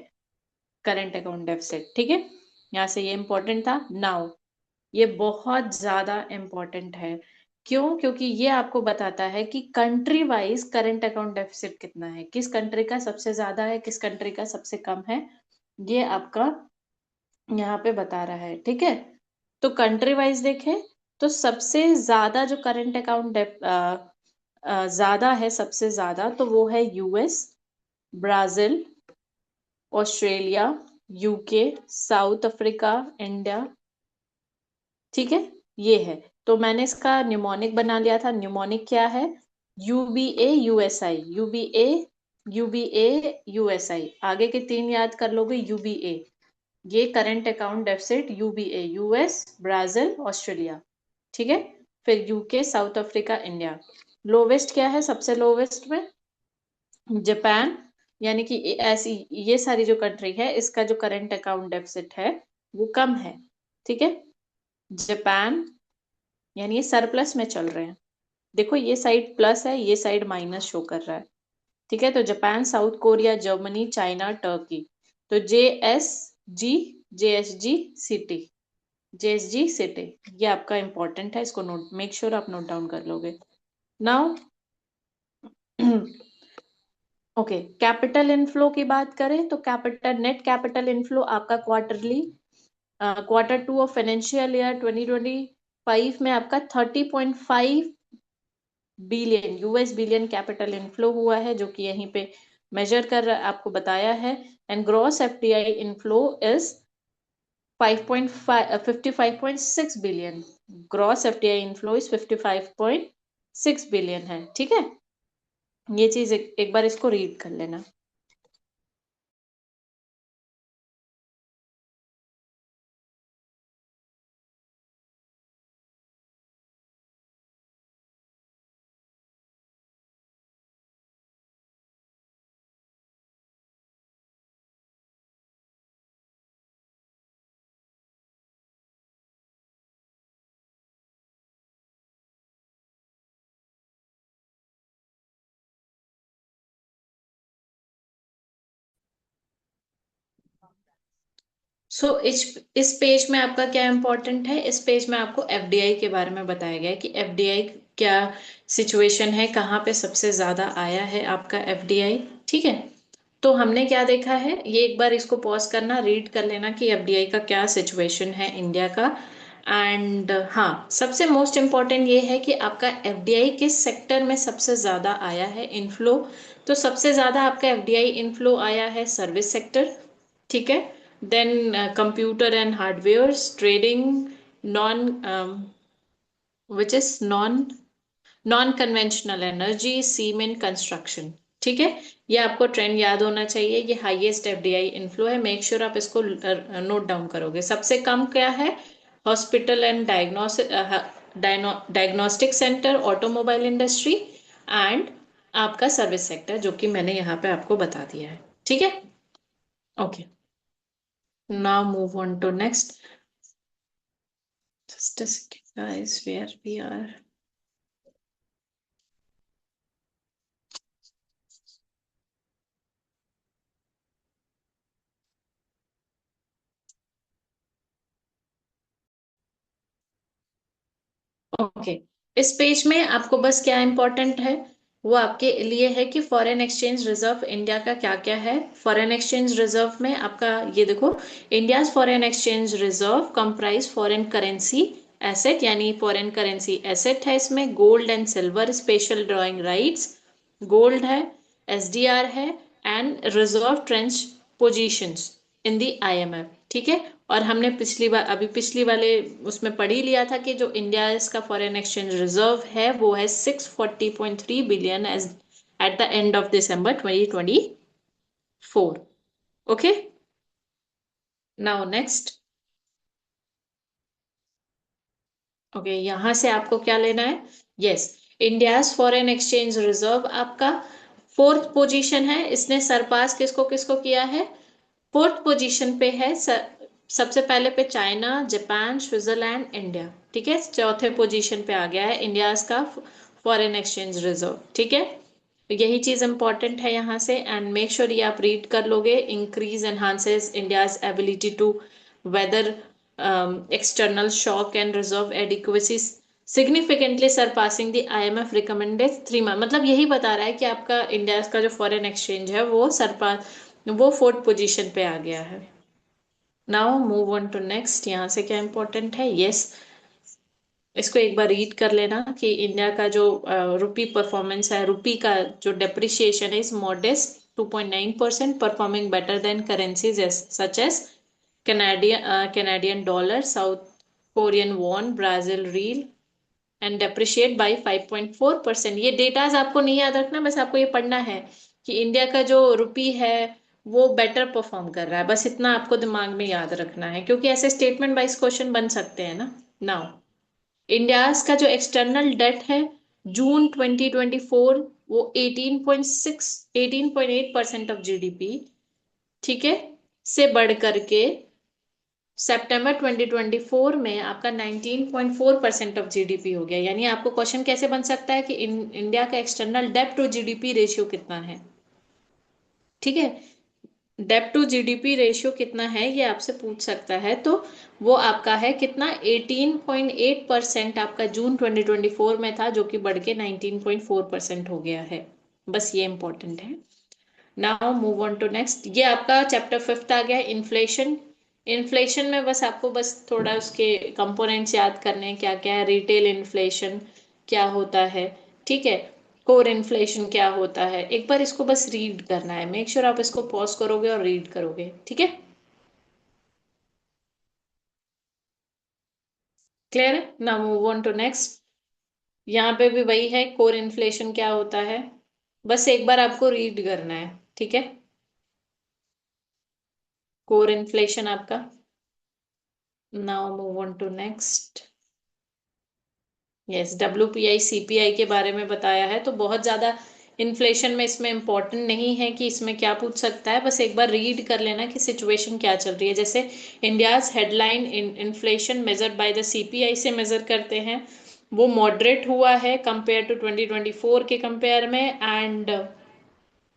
करंट अकाउंट डेफिसिट। ठीक है, यहाँ से ये इंपॉर्टेंट था। नाउ ये बहुत ज्यादा इंपॉर्टेंट है। क्यों? क्योंकि ये आपको बताता है कि country wise current account deficit कितना है, किस कंट्री का सबसे ज्यादा है, किस कंट्री का सबसे कम है, ये आपका यहाँ पे बता रहा है। ठीक है, तो कंट्री वाइज देखें तो सबसे ज्यादा जो करंट अकाउंट ज्यादा है, सबसे ज्यादा तो वो है US, Brazil, Australia, UK, South Africa, India. ठीक है, ये है। तो मैंने इसका न्यूमोनिक बना लिया था। न्यूमोनिक क्या है? यूबीए यूएसआई, यूबीए यूबीए यूएसआई, आगे के तीन याद कर लोगे। यूबीए ये करंट अकाउंट डेफिसिट, यूबीए यूएस, ब्राजील, ऑस्ट्रेलिया। ठीक है, फिर UK, South Africa, India. Lowest क्या है? सबसे लोवेस्ट में जापान, यानी कि ऐसी ये सारी जो कंट्री है इसका जो करंट अकाउंट डेफिसिट है वो कम है। ठीक है, जापान, यानी ये सरप्लस में चल रहे हैं। देखो ये साइड प्लस है, ये साइड माइनस शो कर रहा है। ठीक है, तो Japan, south Korea, Germany, China, Turkey. तो जेएसजी सिटी, जेएसजी सिटी ये आपका इंपॉर्टेंट है, इसको नोट मेक श्योर आप नोट डाउन कर लोगे। नाउ ओके, कैपिटल इनफ्लो की बात करें तो कैपिटल नेट कैपिटल इनफ्लो आपका quarterly Q2 of financial year 2025 में आपका 30.5 billion US billion capital inflow हुआ है, जो कि यहीं पे मेजर कर आपको बताया है। And gross FDI inflow is 55.6 billion. Gross FDI inflow is 55.6 billion है। ठीक है, ये चीज एक बार इसको रीड कर लेना। इस पेज में आपका क्या इंपॉर्टेंट है? इस पेज में आपको एफडीआई के बारे में बताया गया है कि एफडीआई क्या सिचुएशन है, कहाँ पे सबसे ज्यादा आया है आपका एफडीआई। ठीक है, तो हमने क्या देखा है, ये एक बार इसको पॉज करना, रीड कर लेना कि एफडीआई का क्या सिचुएशन है इंडिया का। एंड हाँ, सबसे मोस्ट इम्पॉर्टेंट ये है कि आपका एफडीआई किस सेक्टर में सबसे ज्यादा आया है इनफ्लो। तो सबसे ज्यादा आपका एफडीआई इनफ्लो आया है सर्विस सेक्टर, ठीक है। Then computer and hardware, trading, non which is non conventional energy, cement, construction, ठीक है। ये आपको ट्रेंड याद होना चाहिए, ये हाईएस्ट एफडीआई इनफ्लो है, मेक श्योर आप इसको नोट डाउन करोगे। सबसे कम क्या है, hospital and diagnostic centre, automobile industry and आपका सर्विस सेक्टर, जो कि मैंने यहाँ पे आपको बता दिया है, ठीक है। Okay, now move on to next. Just a second, guys, where we are. Okay, इस पेज में आपको बस क्या इंपॉर्टेंट है, वो आपके लिए है कि फॉरेन एक्सचेंज रिजर्व इंडिया का क्या क्या है। फॉरेन एक्सचेंज रिजर्व में आपका ये देखो, India's foreign exchange reserve comprise foreign currency asset, यानी फॉरेन करेंसी एसेट है इसमें gold and silver, special drawing rights, gold है, एसडीआर है, and reserve trench positions in the IMF, ठीक है। और हमने पिछली बार, अभी पिछली वाले उसमें पढ़ ही लिया था कि जो इंडिया इसका फॉरेन एक्सचेंज रिजर्व है वो है 640.3 billion as at the end of December 2024। Okay, now next. Okay, यहां से आपको क्या लेना है, yes, India's foreign exchange reserve आपका फोर्थ पोजीशन है, इसने सरपास किसको किसको किया है, फोर्थ पोजीशन पे है। सबसे पहले पे चाइना, जापान, स्विट्जरलैंड, इंडिया, ठीक है। चौथे पोजीशन पे आ गया है इंडिया का फॉरेन एक्सचेंज रिजर्व, ठीक है। तो यही चीज इंपॉर्टेंट है यहाँ से, एंड मेक श्योर ये आप रीड कर लोगे। Increase enhances India's ability to weather external shock and reserve adequacy significantly surpassing the IMF recommended 3 month, मतलब यही बता रहा है कि आपका इंडिया का जो फॉरेन एक्सचेंज है वो वो फोर्थ पोजीशन पे आ गया है। Now move on to next, यहाँ से क्या इंपॉर्टेंट है, यस, इसको एक बार रीड कर लेना कि इंडिया का जो रुपी परफॉर्मेंस है, रुपी का जो डेप्रिसिएशन है is modest 2.9%, performing better than currencies such as Canadian dollar, South Korean won, Brazil real, and depreciate by 5.4%। ये डेटाज आपको नहीं याद रखना, बस आपको ये पढ़ना है कि इंडिया का जो रुपी है वो बेटर परफॉर्म कर रहा है, बस इतना आपको दिमाग में याद रखना है, क्योंकि ऐसे स्टेटमेंट वाइज क्वेश्चन बन सकते हैं ना। नाउ, इंडियाज का जो एक्सटर्नल डेट है जून 2024 वो 18.8% ऑफ जीडीपी, ठीक है, से बढ़ करके सितंबर 2024 में आपका 19.4% ऑफ जीडीपी हो गया। यानी आपको क्वेश्चन कैसे बन सकता है कि इंडिया का एक्सटर्नल डेब्ट टू जीडीपी रेशियो कितना है, ठीक है। डेब्ट टू जीडीपी रेशियो कितना है ये आपसे पूछ सकता है, तो वो आपका है कितना, 18.8% आपका जून 2024 में था, जो कि बढ़ के 19.4% हो गया है। बस ये इंपॉर्टेंट है। Now move on to next, ये आपका चैप्टर 5th आ गया, इन्फ्लेशन। इन्फ्लेशन में बस आपको बस थोड़ा उसके कंपोनेंट्स याद करने हैं, क्या क्या है, रिटेल इन्फ्लेशन क्या होता है, ठीक है, कोर इन्फ्लेशन क्या होता है, एक बार इसको बस रीड करना है, मेक श्योर आप इसको पॉज करोगे और रीड करोगे, ठीक है। क्लियर है ना, मूव ऑन टू नेक्स्ट। यहाँ पे भी वही है, कोर इन्फ्लेशन क्या होता है, बस एक बार आपको रीड करना है, ठीक है। कोर इन्फ्लेशन आपका, now move on to next. Yes, WPI CPI के बारे में बताया है, तो बहुत ज्यादा इन्फ्लेशन में इसमें इंपॉर्टेंट नहीं है कि इसमें क्या पूछ सकता है, बस एक बार रीड कर लेना कि सिचुएशन क्या चल रही है। जैसे India's headline inflation measured by the CPI से मेजर करते हैं, वो मॉडरेट हुआ है कंपेयर टू 2024 के कंपेयर में, and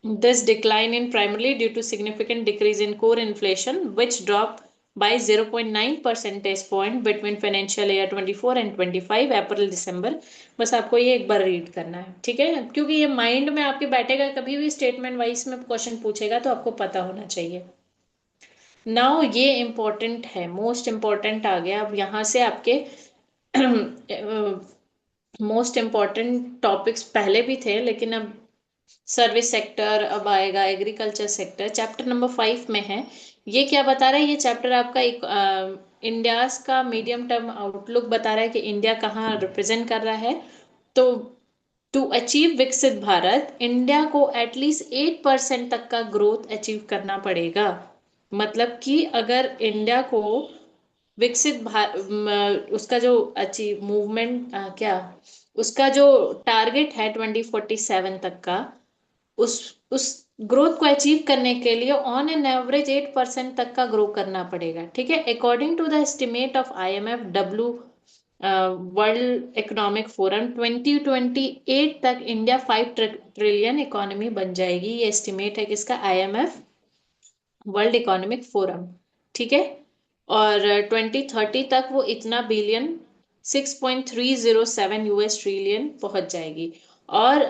this decline in primarily due to significant decrease in core inflation which drop by 0.9 percentage point between financial year 24 and 25 अप्रैल दिसंबर। बस आपको ये एक बार रीड करना है, ठीक है, क्योंकि ये माइंड में आपके बैठेगा, कभी भी स्टेटमेंट वाइज में क्वेश्चन पूछेगा तो आपको पता होना चाहिए। नाउ ये इंपॉर्टेंट है, मोस्ट इंपॉर्टेंट आ गया। अब यहाँ से आपके मोस्ट इम्पॉर्टेंट टॉपिक्स पहले भी थे, लेकिन अब सर्विस सेक्टर अब आएगा, एग्रीकल्चर सेक्टर चैप्टर नंबर 5 में है। ये क्या बता रहा है, ये चैप्टर आपका एक इंडियाज का मीडियम टर्म आउटलुक बता रहा है कि इंडिया कहाँ रिप्रेजेंट कर रहा है। तो टू अचीव विकसित भारत, इंडिया को एटलीस्ट 8% तक का ग्रोथ अचीव करना पड़ेगा। मतलब कि अगर इंडिया को विकसित उसका जो अचीव मूवमेंट क्या उसका जो टारगेट है 2047 तक का, उस ग्रोथ को अचीव करने के लिए ऑन एन एवरेज 8% तक का ग्रो करना पड़ेगा, ठीक है। According to the estimate of IMF W world economic forum 2028 तक इंडिया 5 ट्रिलियन इकोनॉमी बन जाएगी। ये एस्टिमेट है किसका, IMF वर्ल्ड इकोनॉमिक फोरम, ठीक है। और 2030 तक वो इतना बिलियन 6.307 US ट्रिलियन पहुंच जाएगी। और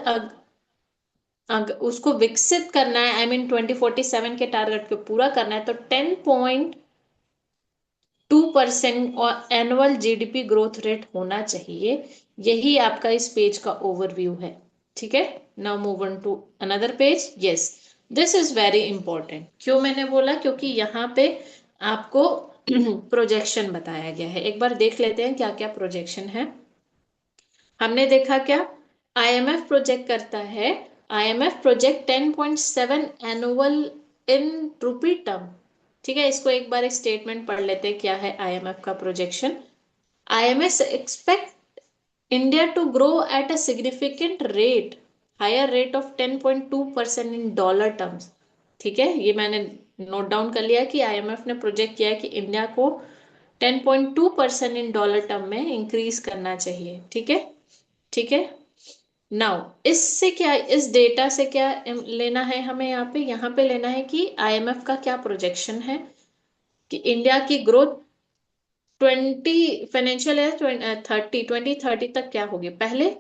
अगर उसको विकसित करना है, आई मीन 2047 के टारगेट को पूरा करना है, तो 10.2% और एनुअल GDP ग्रोथ रेट होना चाहिए। यही आपका इस पेज का ओवरव्यू है, ठीक है। Now move on to another page. Yes, this is very important. क्यों मैंने बोला, क्योंकि यहाँ पे आपको प्रोजेक्शन बताया गया है। एक बार देख लेते हैं क्या क्या प्रोजेक्शन है। हमने देखा क्या, IMF प्रोजेक्ट करता है, IMF प्रोजेक्ट 10.7 एनुअल इन रूपी टर्म, ठीक है। इसको एक बार एक स्टेटमेंट पढ़ लेते हैं, क्या है IMF का projection. IMF expect India to grow at a significant rate, higher rate of 10.2% in dollar terms, ठीक है। ये मैंने नोट डाउन कर लिया कि IMF ने प्रोजेक्ट किया है कि इंडिया को 10.2% इन डॉलर टर्म में इंक्रीज करना चाहिए, ठीक है, ठीक है। नाउ इससे क्या, इस डेटा से क्या लेना है हमें, यहाँ पे लेना है कि IMF का क्या प्रोजेक्शन है कि इंडिया की ग्रोथ फाइनेंशियल ईयर 2030 तक क्या होगी। पहले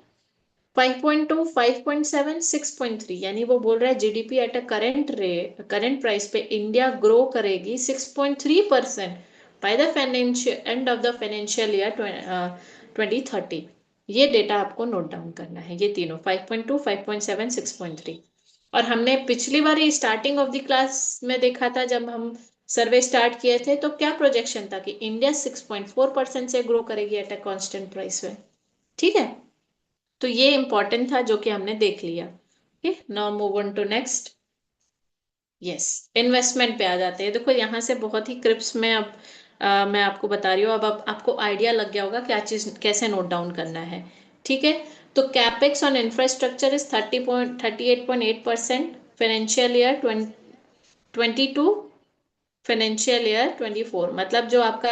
5.2, 5.7, 6.3, यानी वो बोल रहा है GDP at a current price पे इंडिया ग्रो करेगी 6.3% by the financial and of the financial year 2030। ये डेटा आपको नोट डाउन करना है, ये तीनों 5.2, 5.7, 6.3। और हमने पिछली बार स्टार्टिंग ऑफ द क्लास में देखा था, जब हम सर्वे स्टार्ट किए थे, तो क्या प्रोजेक्शन था कि इंडिया 6.4% से ग्रो करेगी एट अ कांस्टेंट प्राइस में, ठीक है। तो ये इंपॉर्टेंट था जो कि हमने देख लिया। Okay, now move on to next. Yes, investment पे आ जाते हैं। देखो यहाँ से बहुत ही क्रिप्स में अब मैं आपको बता रही हूँ। अब आपको आइडिया लग गया होगा क्या चीज कैसे नोट डाउन करना है, ठीक है। तो capex on infrastructure is 38.8% financial year 2022, financial year 24। मतलब जो आपका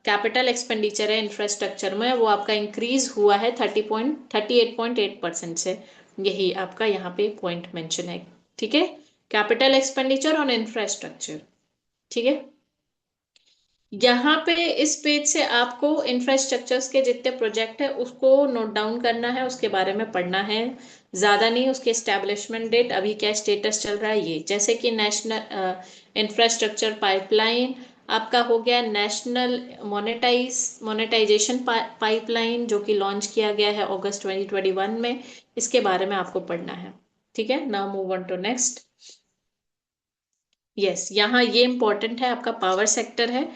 कैपिटल एक्सपेंडिचर है इंफ्रास्ट्रक्चर में, वो आपका इंक्रीज हुआ है 38.8% से। यही आपका यहाँ पे पॉइंट मेंशन है, ठीक है। कैपिटल एक्सपेंडिचर ऑन इंफ्रास्ट्रक्चर, ठीक है। यहाँ पे इस पेज से आपको इंफ्रास्ट्रक्चर्स के जितने प्रोजेक्ट है उसको नोट डाउन करना है, उसके बारे में पढ़ना है, ज्यादा नहीं। उसके एस्टेब्लिशमेंट डेट, अभी क्या स्टेटस चल रहा है, ये जैसे कि नेशनल इंफ्रास्ट्रक्चर पाइपलाइन आपका हो गया, नेशनल मोनेटाइजेशन पाइपलाइन जो कि लॉन्च किया गया है अगस्त 2021 में। इसके बारे में आपको पढ़ना है, ठीक है। Now move on to next. Yes, यहाँ ये इंपॉर्टेंट है, आपका पावर सेक्टर है।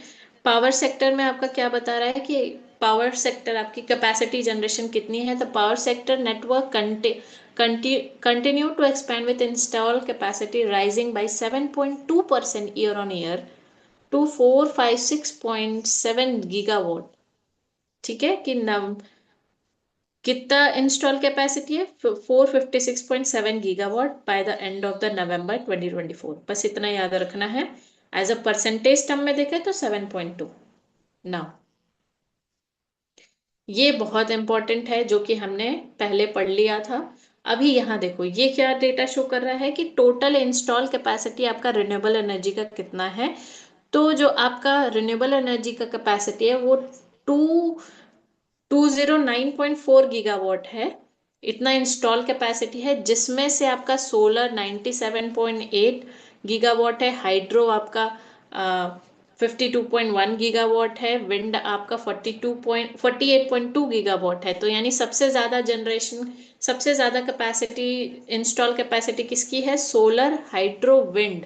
पावर सेक्टर में आपका क्या बता रहा है कि पावर सेक्टर आपकी कैपेसिटी जनरेशन कितनी है। तो power sector network continue to expand with install capacity rising by 7.2% year on year to 456.7 gigawatt, ठीक है। कि नव कितना इंस्टॉल कैपेसिटी है, 456.7 gigawatt by the end of the November 2024। बस इतना याद रखना है। एज अ परसेंटेज टर्म में देखें तो 7.2। नाउ ये बहुत इंपॉर्टेंट है जो कि हमने पहले पढ़ लिया था। अभी यहाँ देखो ये क्या डेटा शो कर रहा है कि टोटल इंस्टॉल कैपेसिटी आपका रिन्यूएबल एनर्जी का कितना है। तो जो आपका रिन्यूएबल एनर्जी का कैपेसिटी है वो टू 209.4 गीगावाट है। इतना इंस्टॉल कैपेसिटी है, जिसमें से आपका सोलर 97.8 गीगावाट है, हाइड्रो आपका 52.1 गीगावाट है, विंड आपका 48.2 गीगावाट है। तो यानी सबसे ज्यादा जनरेशन, सबसे ज्यादा कैपेसिटी, इंस्टॉल कैपेसिटी किसकी है? Solar, hydro, wind.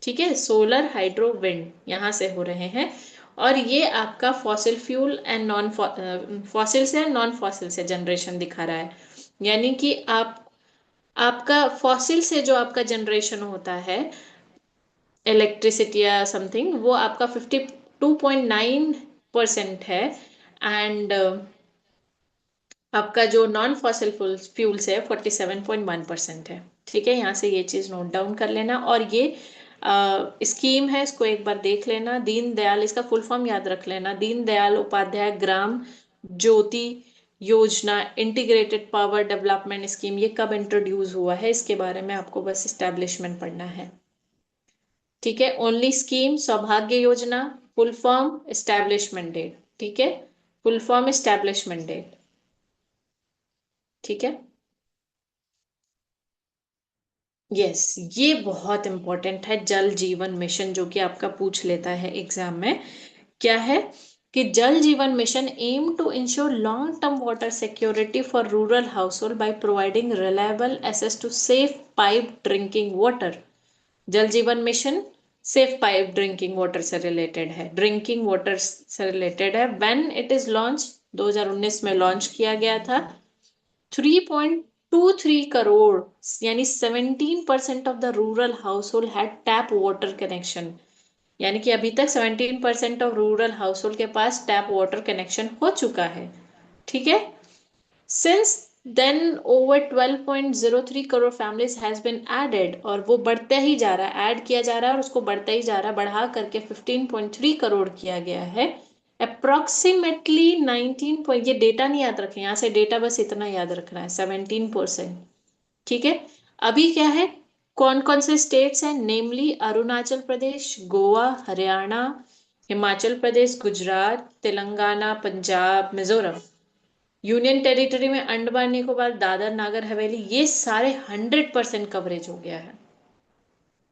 ठीक है, सोलर, हाइड्रो, विंड यहां से हो रहे हैं। और ये आपका fossil fuel and non fossil से, नॉन फॉसिल से जनरेशन दिखा रहा है। यानी कि आपका फॉसिल से जो आपका जनरेशन होता है इलेक्ट्रिसिटी या समथिंग, वो आपका 52.9% है। एंड आपका जो नॉन फॉसिल फ्यूल्स है 47.1% है। ठीक है, यहाँ से ये चीज नोट डाउन कर लेना। और ये स्कीम है, इसको एक बार देख लेना। दीन दयाल, इसका फुल फॉर्म याद रख लेना, दीन दयाल उपाध्याय ग्राम ज्योति योजना इंटीग्रेटेड पावर डेवलपमेंट स्कीम। ये कब इंट्रोड्यूस हुआ है, इसके बारे में आपको बस इस्टेब्लिशमेंट पढ़ना है। ठीक है, ओनली स्कीम सौभाग्य योजना, फुल फॉर्म इस्टेब्लिशमेंट डेट। ठीक है, फुल फॉर्म इस्टेब्लिशमेंट डेट। ठीक है, यस, ये बहुत इंपॉर्टेंट है। जल जीवन मिशन जो कि आपका पूछ लेता है एग्जाम में, क्या है कि Jal Jeevan mission aim to ensure long term water security for rural household by providing reliable access to safe pipe drinking water. Jal Jeevan mission safe pipe drinking water से रिलेटेड है, ड्रिंकिंग वाटर से रिलेटेड है। When it is launch, 2019 में launch किया गया था। 3.23 करोड़ यानी 17% of the rural house hold had tap water connection. यानी कि अभी तक 17% ऑफ रूरल हाउस होल्ड के पास टैप वाटर कनेक्शन हो चुका है। ठीक है, since then over 12.03 crore families has been added, और वो बढ़ता ही जा रहा है, ऐड किया जा रहा है, और उसको बढ़ता ही जा रहा है, बढ़ा करके 15.3 करोड़ किया गया है। अप्रोक्सीमेटली 19 पॉइंट, ये डेटा नहीं याद रखें, यहाँ से डेटा बस इतना याद रखना है, 17%। ठीक है, अभी क्या है, कौन कौन से स्टेट्स हैं? नेमली अरुणाचल प्रदेश, गोवा, हरियाणा, हिमाचल प्रदेश, गुजरात, तेलंगाना, पंजाब, मिजोरम। यूनियन टेरिटरी में अंडमान निकोबार, दादर नागर हवेली, ये सारे 100% कवरेज हो गया है।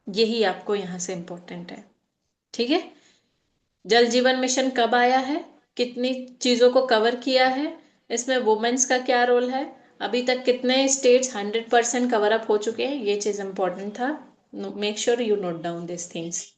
यही आपको यहां से इंपॉर्टेंट है। ठीक है, जल जीवन मिशन कब आया है, कितनी चीजों को कवर किया है, इसमें वुमेन्स का क्या रोल है, अभी तक कितने स्टेट्स 100% कवर अप हो चुके हैं, ये चीज इंपॉर्टेंट था। Make sure you note down this things.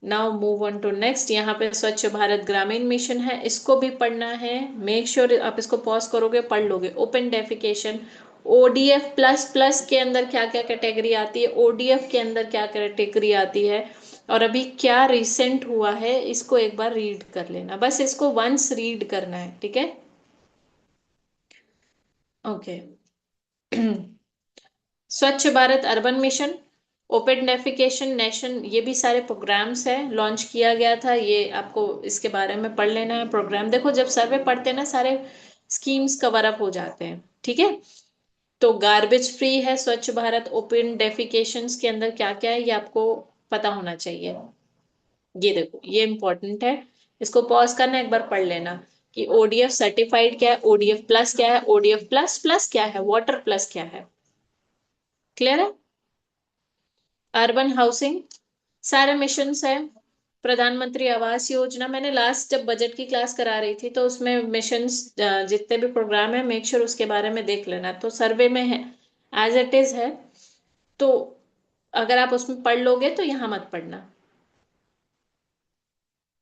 Now move on to next. यहाँ पे स्वच्छ भारत ग्रामीण मिशन है, इसको भी पढ़ना है। मेक श्योर आप इसको पॉज करोगे, पढ़ लोगे। Open defecation, ODF plus plus के अंदर क्या क्या कैटेगरी आती है, ओडीएफ के अंदर क्या कैटेगरी आती है, और अभी क्या रिसेंट हुआ है, इसको एक बार रीड कर लेना, बस इसको वंस रीड करना है। ठीक है, ओके। स्वच्छ Bharat urban mission, open defecation nation, ये भी सारे प्रोग्राम्स है, लॉन्च किया गया था। ये आपको इसके बारे में पढ़ लेना है। प्रोग्राम देखो, जब सर्वे पढ़ते हैं ना, सारे स्कीम्स कवर अप हो जाते हैं। ठीक है, तो गार्बेज फ्री है स्वच्छ भारत। ओपन डेफिकेशंस के अंदर क्या क्या है, ये आपको पता होना चाहिए। ये देखो, ये इंपॉर्टेंट है, इसको पॉज करना, एक बार पढ़ लेना कि ओडीएफ सर्टिफाइड क्या है, ओडीएफ प्लस क्या है, ओडीएफ प्लस प्लस क्या है, वाटर प्लस क्या है। क्लियर है? अर्बन हाउसिंग सारे मिशंस है। प्रधानमंत्री आवास योजना, मैंने लास्ट जब बजट की क्लास करा रही थी तो उसमें मिशंस जितने भी प्रोग्राम है, मेक श्योर उसके बारे में देख लेना। तो सर्वे में है, एज इट इज है, तो अगर आप उसमें पढ़ लोगे तो यहां मत पढ़ना।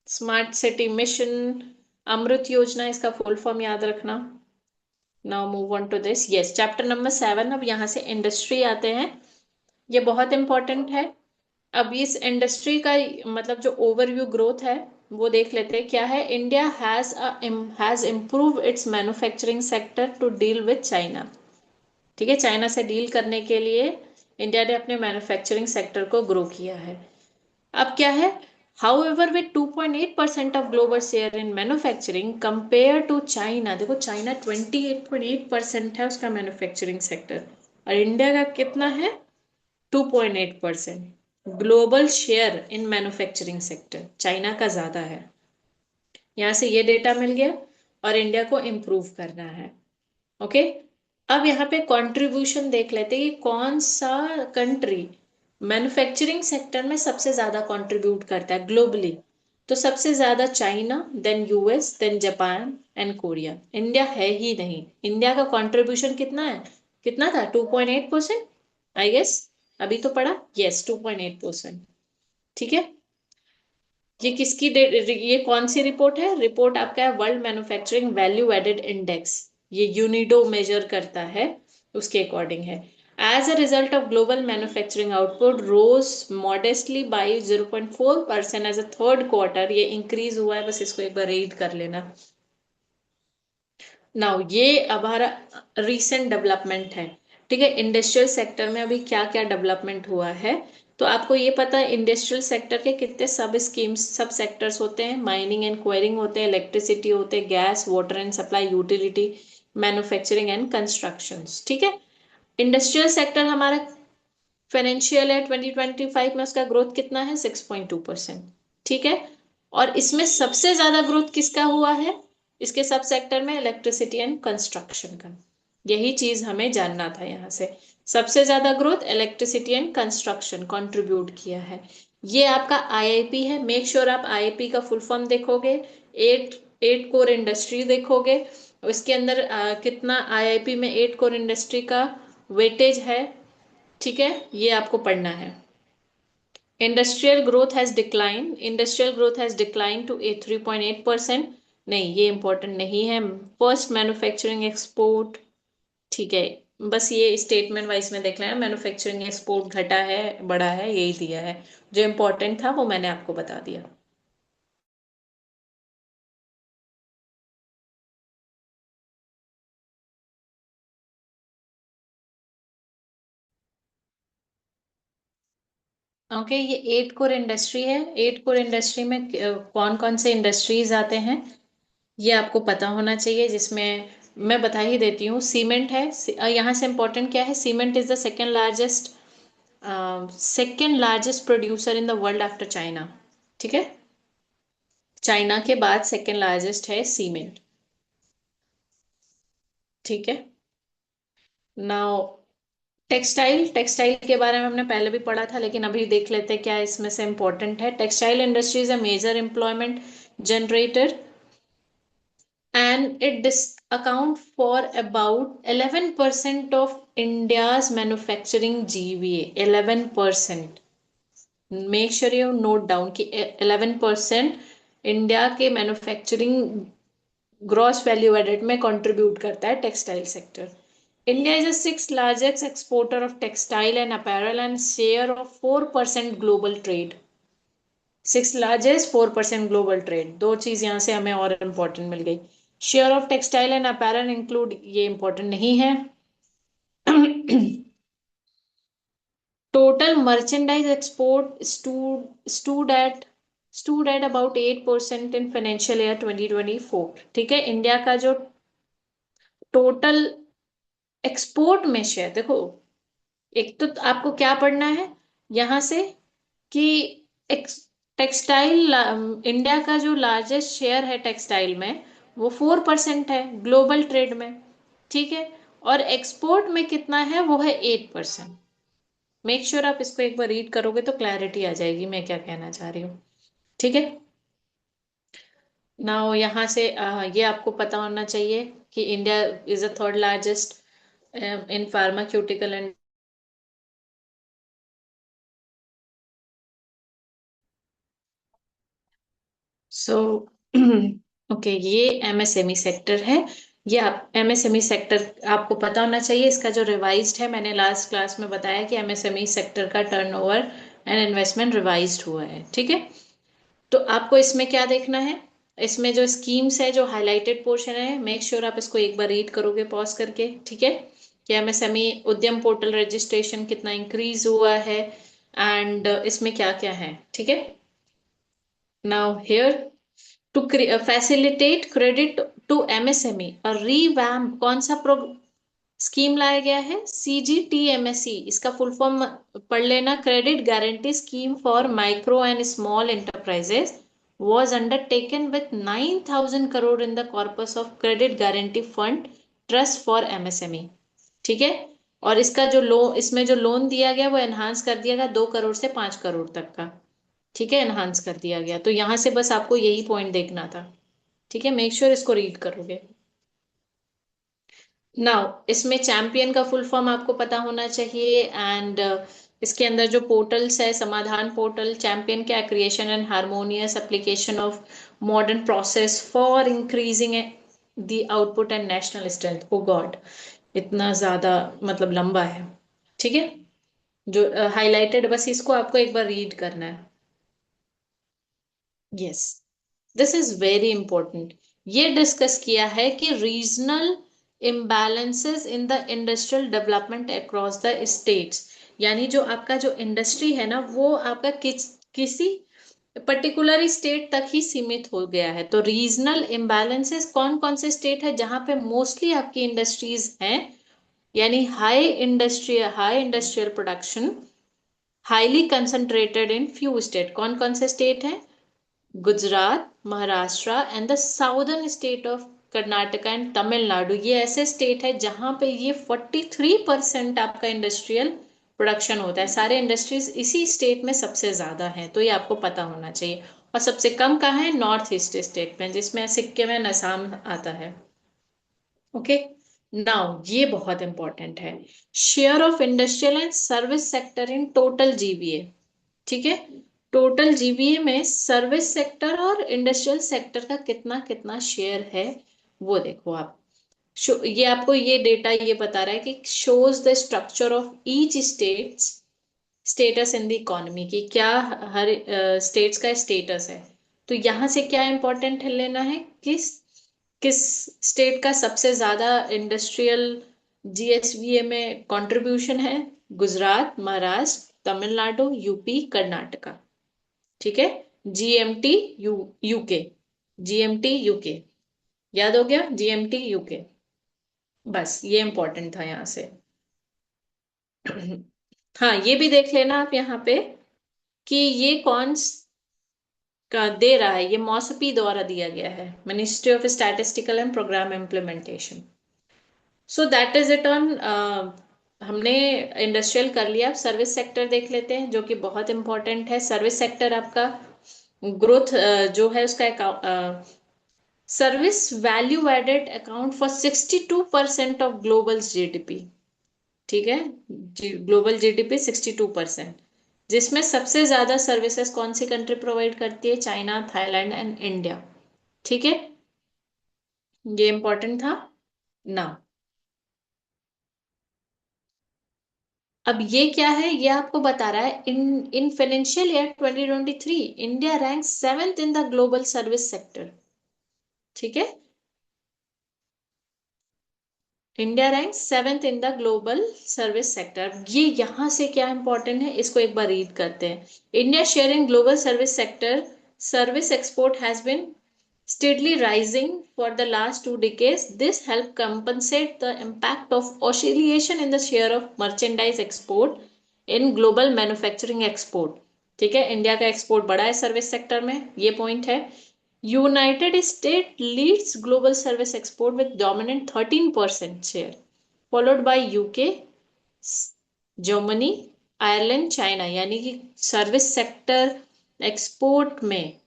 स्मार्ट सिटी मिशन, अमृत योजना, इसका फुल फॉर्म याद रखना। Now move on to this, yes, chapter number 7। अब यहाँ से इंडस्ट्री आते हैं, ये बहुत इंपॉर्टेंट है। अब इस इंडस्ट्री का मतलब जो ओवरव्यू ग्रोथ है वो देख लेते हैं। क्या है, India has improve its manufacturing sector to deal with China. ठीक है, चाइना से डील करने के लिए इंडिया ने अपने मैन्युफैक्चरिंग सेक्टर को ग्रो किया है। अब क्या है, however with 2.8% of global share in manufacturing compare to China, देखो चाइना 28.8% है उसका मैन्युफैक्चरिंग सेक्टर, और इंडिया का कितना है, 2.8%। Global share in manufacturing sector China का ज्यादा है। यहां से ये डेटा मिल गया और इंडिया को इम्प्रूव करना है। ओके, अब यहाँ पे कंट्रीब्यूशन देख लेते हैं कि कौन सा कंट्री मैन्युफैक्चरिंग सेक्टर में सबसे ज्यादा कंट्रीब्यूट करता है ग्लोबली। तो सबसे ज्यादा China, then US, then Japan and Korea. India है ही नहीं। इंडिया का कंट्रीब्यूशन कितना है, कितना था, 2.8%, आई गेस। अभी तो पढ़ा, यस 2.8%। ठीक है, ये किसकी ये कौन सी रिपोर्ट है, रिपोर्ट आपका है world manufacturing value added index. ये यूनिडो मेजर करता है, उसके अकॉर्डिंग है। As a result of global manufacturing output rose modestly by 0.4% as a third quarter. ये इंक्रीज हुआ है, बस इसको एक बार रीड कर लेना। नाउ ये हमारा रिसेंट डेवलपमेंट है। ठीक है, इंडस्ट्रियल सेक्टर में अभी क्या क्या डेवलपमेंट हुआ है। तो आपको ये पता है इंडस्ट्रियल सेक्टर के कितने सब स्कीम्स, सब सेक्टर्स होते हैं। माइनिंग एंड क्वेरिंग होते हैं, इलेक्ट्रिसिटी होते हैं, gas, water and supply, utility, manufacturing and constructions. ठीक है, इंडस्ट्रियल सेक्टर हमारा फाइनेंशियल है 2025 में, उसका ग्रोथ कितना है, 6.2%। ठीक है, और इसमें सबसे ज्यादा ग्रोथ किसका हुआ है, इसके सब सेक्टर में, इलेक्ट्रिसिटी एंड कंस्ट्रक्शन का। यही चीज हमें जानना था यहाँ से। सबसे ज्यादा growth electricity and construction contribute किया है। ये आपका आईआईपी है, मेक श्योर आप आईआईपी का फुल फॉर्म देखोगे, एट एट कोर इंडस्ट्री देखोगे। उसके अंदर कितना आईआईपी में एट कोर इंडस्ट्री का वेटेज है। ठीक है, ये आपको पढ़ना है। Industrial growth has decline to 3.8%। नहीं, ये इंपॉर्टेंट नहीं है। First manufacturing export. ठीक है, बस ये स्टेटमेंट वाइज में देख लेना, मैन्युफैक्चरिंग एक्सपोर्ट घटा है बढ़ा है, यही दिया है। जो इंपॉर्टेंट था वो मैंने आपको बता दिया। ओके, ये एट कोर इंडस्ट्री है। एट कोर इंडस्ट्री में कौन कौन से इंडस्ट्रीज आते हैं ये आपको पता होना चाहिए, जिसमें मैं बता ही देती हूँ। सीमेंट है, यहाँ से इंपॉर्टेंट क्या है, cement is the second largest producer in the world after China. ठीक है, चाइना के बाद सेकेंड लार्जेस्ट है सीमेंट। ठीक है, नाउ टेक्सटाइल, टेक्सटाइल के बारे में हमने पहले भी पढ़ा था, लेकिन अभी देख लेते हैं क्या इसमें से इंपॉर्टेंट है। Textile industry is a major employment generator and it account for about 11% of India's manufacturing GVA. 11%, make sure you note down कि 11% इंडिया के मैन्युफैक्चरिंग ग्रॉस वैल्यू एडेड में कंट्रीब्यूट करता है textile sector. India is the six largest exporter of textile and apparel and share of 4% global trade. Six largest, 4% global trade, दो चीज यहाँ से हमें और इंपॉर्टेंट मिल गई। Share of textile and apparel include, ये इंपॉर्टेंट नहीं है। Total merchandise export stood at about 8% in financial year 2024। ठीक है, इंडिया का जो टोटल एक्सपोर्ट में शेयर देखो, एक तो आपको क्या पढ़ना है यहां से कि टेक्सटाइल, इंडिया का जो लार्जेस्ट शेयर है टेक्सटाइल में वो 4% है ग्लोबल ट्रेड में। ठीक है, और एक्सपोर्ट में कितना है, वो है 8%। मेक श्योर आप इसको एक बार रीड करोगे तो क्लैरिटी आ जाएगी मैं क्या कहना चाह रही हूँ। ठीक है, नाउ यहाँ से ये आपको पता होना चाहिए कि India is the third largest in pharmaceutical and so okay, ये एमएसएमई सेक्टर है। ये आप एमएसएमई सेक्टर आपको पता होना चाहिए। इसका जो रिवाइज्ड है, मैंने लास्ट क्लास में बताया कि एमएसएमई सेक्टर का टर्नओवर एंड इन्वेस्टमेंट रिवाइज्ड हुआ है। ठीक है, तो आपको इसमें क्या देखना है, इसमें जो स्कीम्स है, जो हाईलाइटेड पोर्शन है, मेक श्योर आप इसको एक बार रीड करोगे पॉज करके। ठीक है, कि एमएसएमई उद्यम पोर्टल रजिस्ट्रेशन कितना इंक्रीज हुआ है एंड इसमें क्या क्या है। ठीक है, now here to facilitate credit to MSME और रिवैम्प, कौन सा स्कीम लाया गया है CGTMSE, इसका फुल फॉर्म पढ़ लेना, credit guarantee scheme for micro and small enterprises was undertaken with 9,000 crore in the corpus of credit guarantee fund trust for MSME। ठीक है। और इसका जो लोन, इसमें जो लोन दिया गया वो एनहांस कर दिया गया 2 करोड़ से 5 करोड़ तक का। ठीक है, एनहांस कर दिया गया। तो यहां से बस आपको यही पॉइंट देखना था। ठीक है, मेक श्योर इसको रीड करोगे। नाउ इसमें चैंपियन का फुल फॉर्म आपको पता होना चाहिए। एंड इसके अंदर जो पोर्टल्स है, समाधान पोर्टल, चैंपियन क्या, creation and harmonious application of modern process for increasing the output and national strength. Oh God, इतना ज्यादा मतलब लंबा है। ठीक है, जो हाईलाइटेड बस इसको आपको एक बार रीड करना है। Yes, this is very important. ये डिस्कस किया है कि regional imbalances in the industrial development across the states, यानी जो आपका जो इंडस्ट्री है ना वो आपका किसी पर्टिकुलर स्टेट तक ही सीमित हो गया है। तो रीजनल इम्बैलेंसेस कौन कौन से स्टेट है जहां पे मोस्टली आपकी इंडस्ट्रीज हैं, यानी high industrial production highly concentrated in few state. कौन कौन से स्टेट हैं? Gujarat, Maharashtra and the southern state of Karnataka and Tamil Nadu. ये ऐसे स्टेट है जहां पे ये 43% आपका इंडस्ट्रियल प्रोडक्शन होता है। सारे इंडस्ट्रीज इसी स्टेट में सबसे ज्यादा है, तो ये आपको पता होना चाहिए। और सबसे कम कहाँ है? नॉर्थ ईस्ट स्टेट में, जिसमें सिक्किम एंड असम आता है। ओके, नाउ ये बहुत इंपॉर्टेंट है। Share of industrial and service sector in total GBA. ठीक है, टोटल जीबीए में सर्विस सेक्टर और इंडस्ट्रियल सेक्टर का कितना कितना शेयर है वो देखो आप। ये आपको ये डेटा ये बता रहा है कि shows the structure of each states status in the economy, की क्या हर स्टेट्स का स्टेटस है। तो यहां से क्या इंपॉर्टेंट है लेना है, किस किस स्टेट का सबसे ज्यादा इंडस्ट्रियल जीएसवीए में कंट्रीब्यूशन है? गुजरात, महाराष्ट्र, तमिलनाडु, यूपी, कर्नाटका। ठीक है, जीएमटी यूके, जीएमटी यूके, याद हो गया? जीएमटी यूके, बस ये इंपॉर्टेंट था यहां से। हाँ, ये भी देख लेना आप यहाँ पे कि ये कौन का दे रहा है। ये मौसपी द्वारा दिया गया है, ministry of statistical and programme implementation. So that is it on. हमने इंडस्ट्रियल कर लिया, अब सर्विस सेक्टर देख लेते हैं जो कि बहुत इंपॉर्टेंट है। सर्विस सेक्टर आपका ग्रोथ जो है उसका service value added account for 62% of global GDP. ठीक है, ग्लोबल जीडीपी 62%, जिसमें सबसे ज्यादा सर्विसेज कौन सी कंट्री प्रोवाइड करती है? China, Thailand and India. ठीक है, ये इंपॉर्टेंट था ना। अब ये क्या है, ये आपको बता रहा है in in financial year 2023 India rank 7th in the global service sector. ठीक है, India rank 7th in the global service sector. ये यहां से क्या इंपॉर्टेंट है इसको एक बार रीड करते हैं। India share in global service sector, service export has been steadily rising for the last 2 decades. This helped compensate the impact of oscillation in the share of merchandise export in global manufacturing export। ठीक है, India का export बढ़ा है service sector में, ये point है। United State leads global service export with dominant 13% शेयर, followed by UK, Germany, Ireland, China. यानी कि सर्विस सेक्टर एक्सपोर्ट में,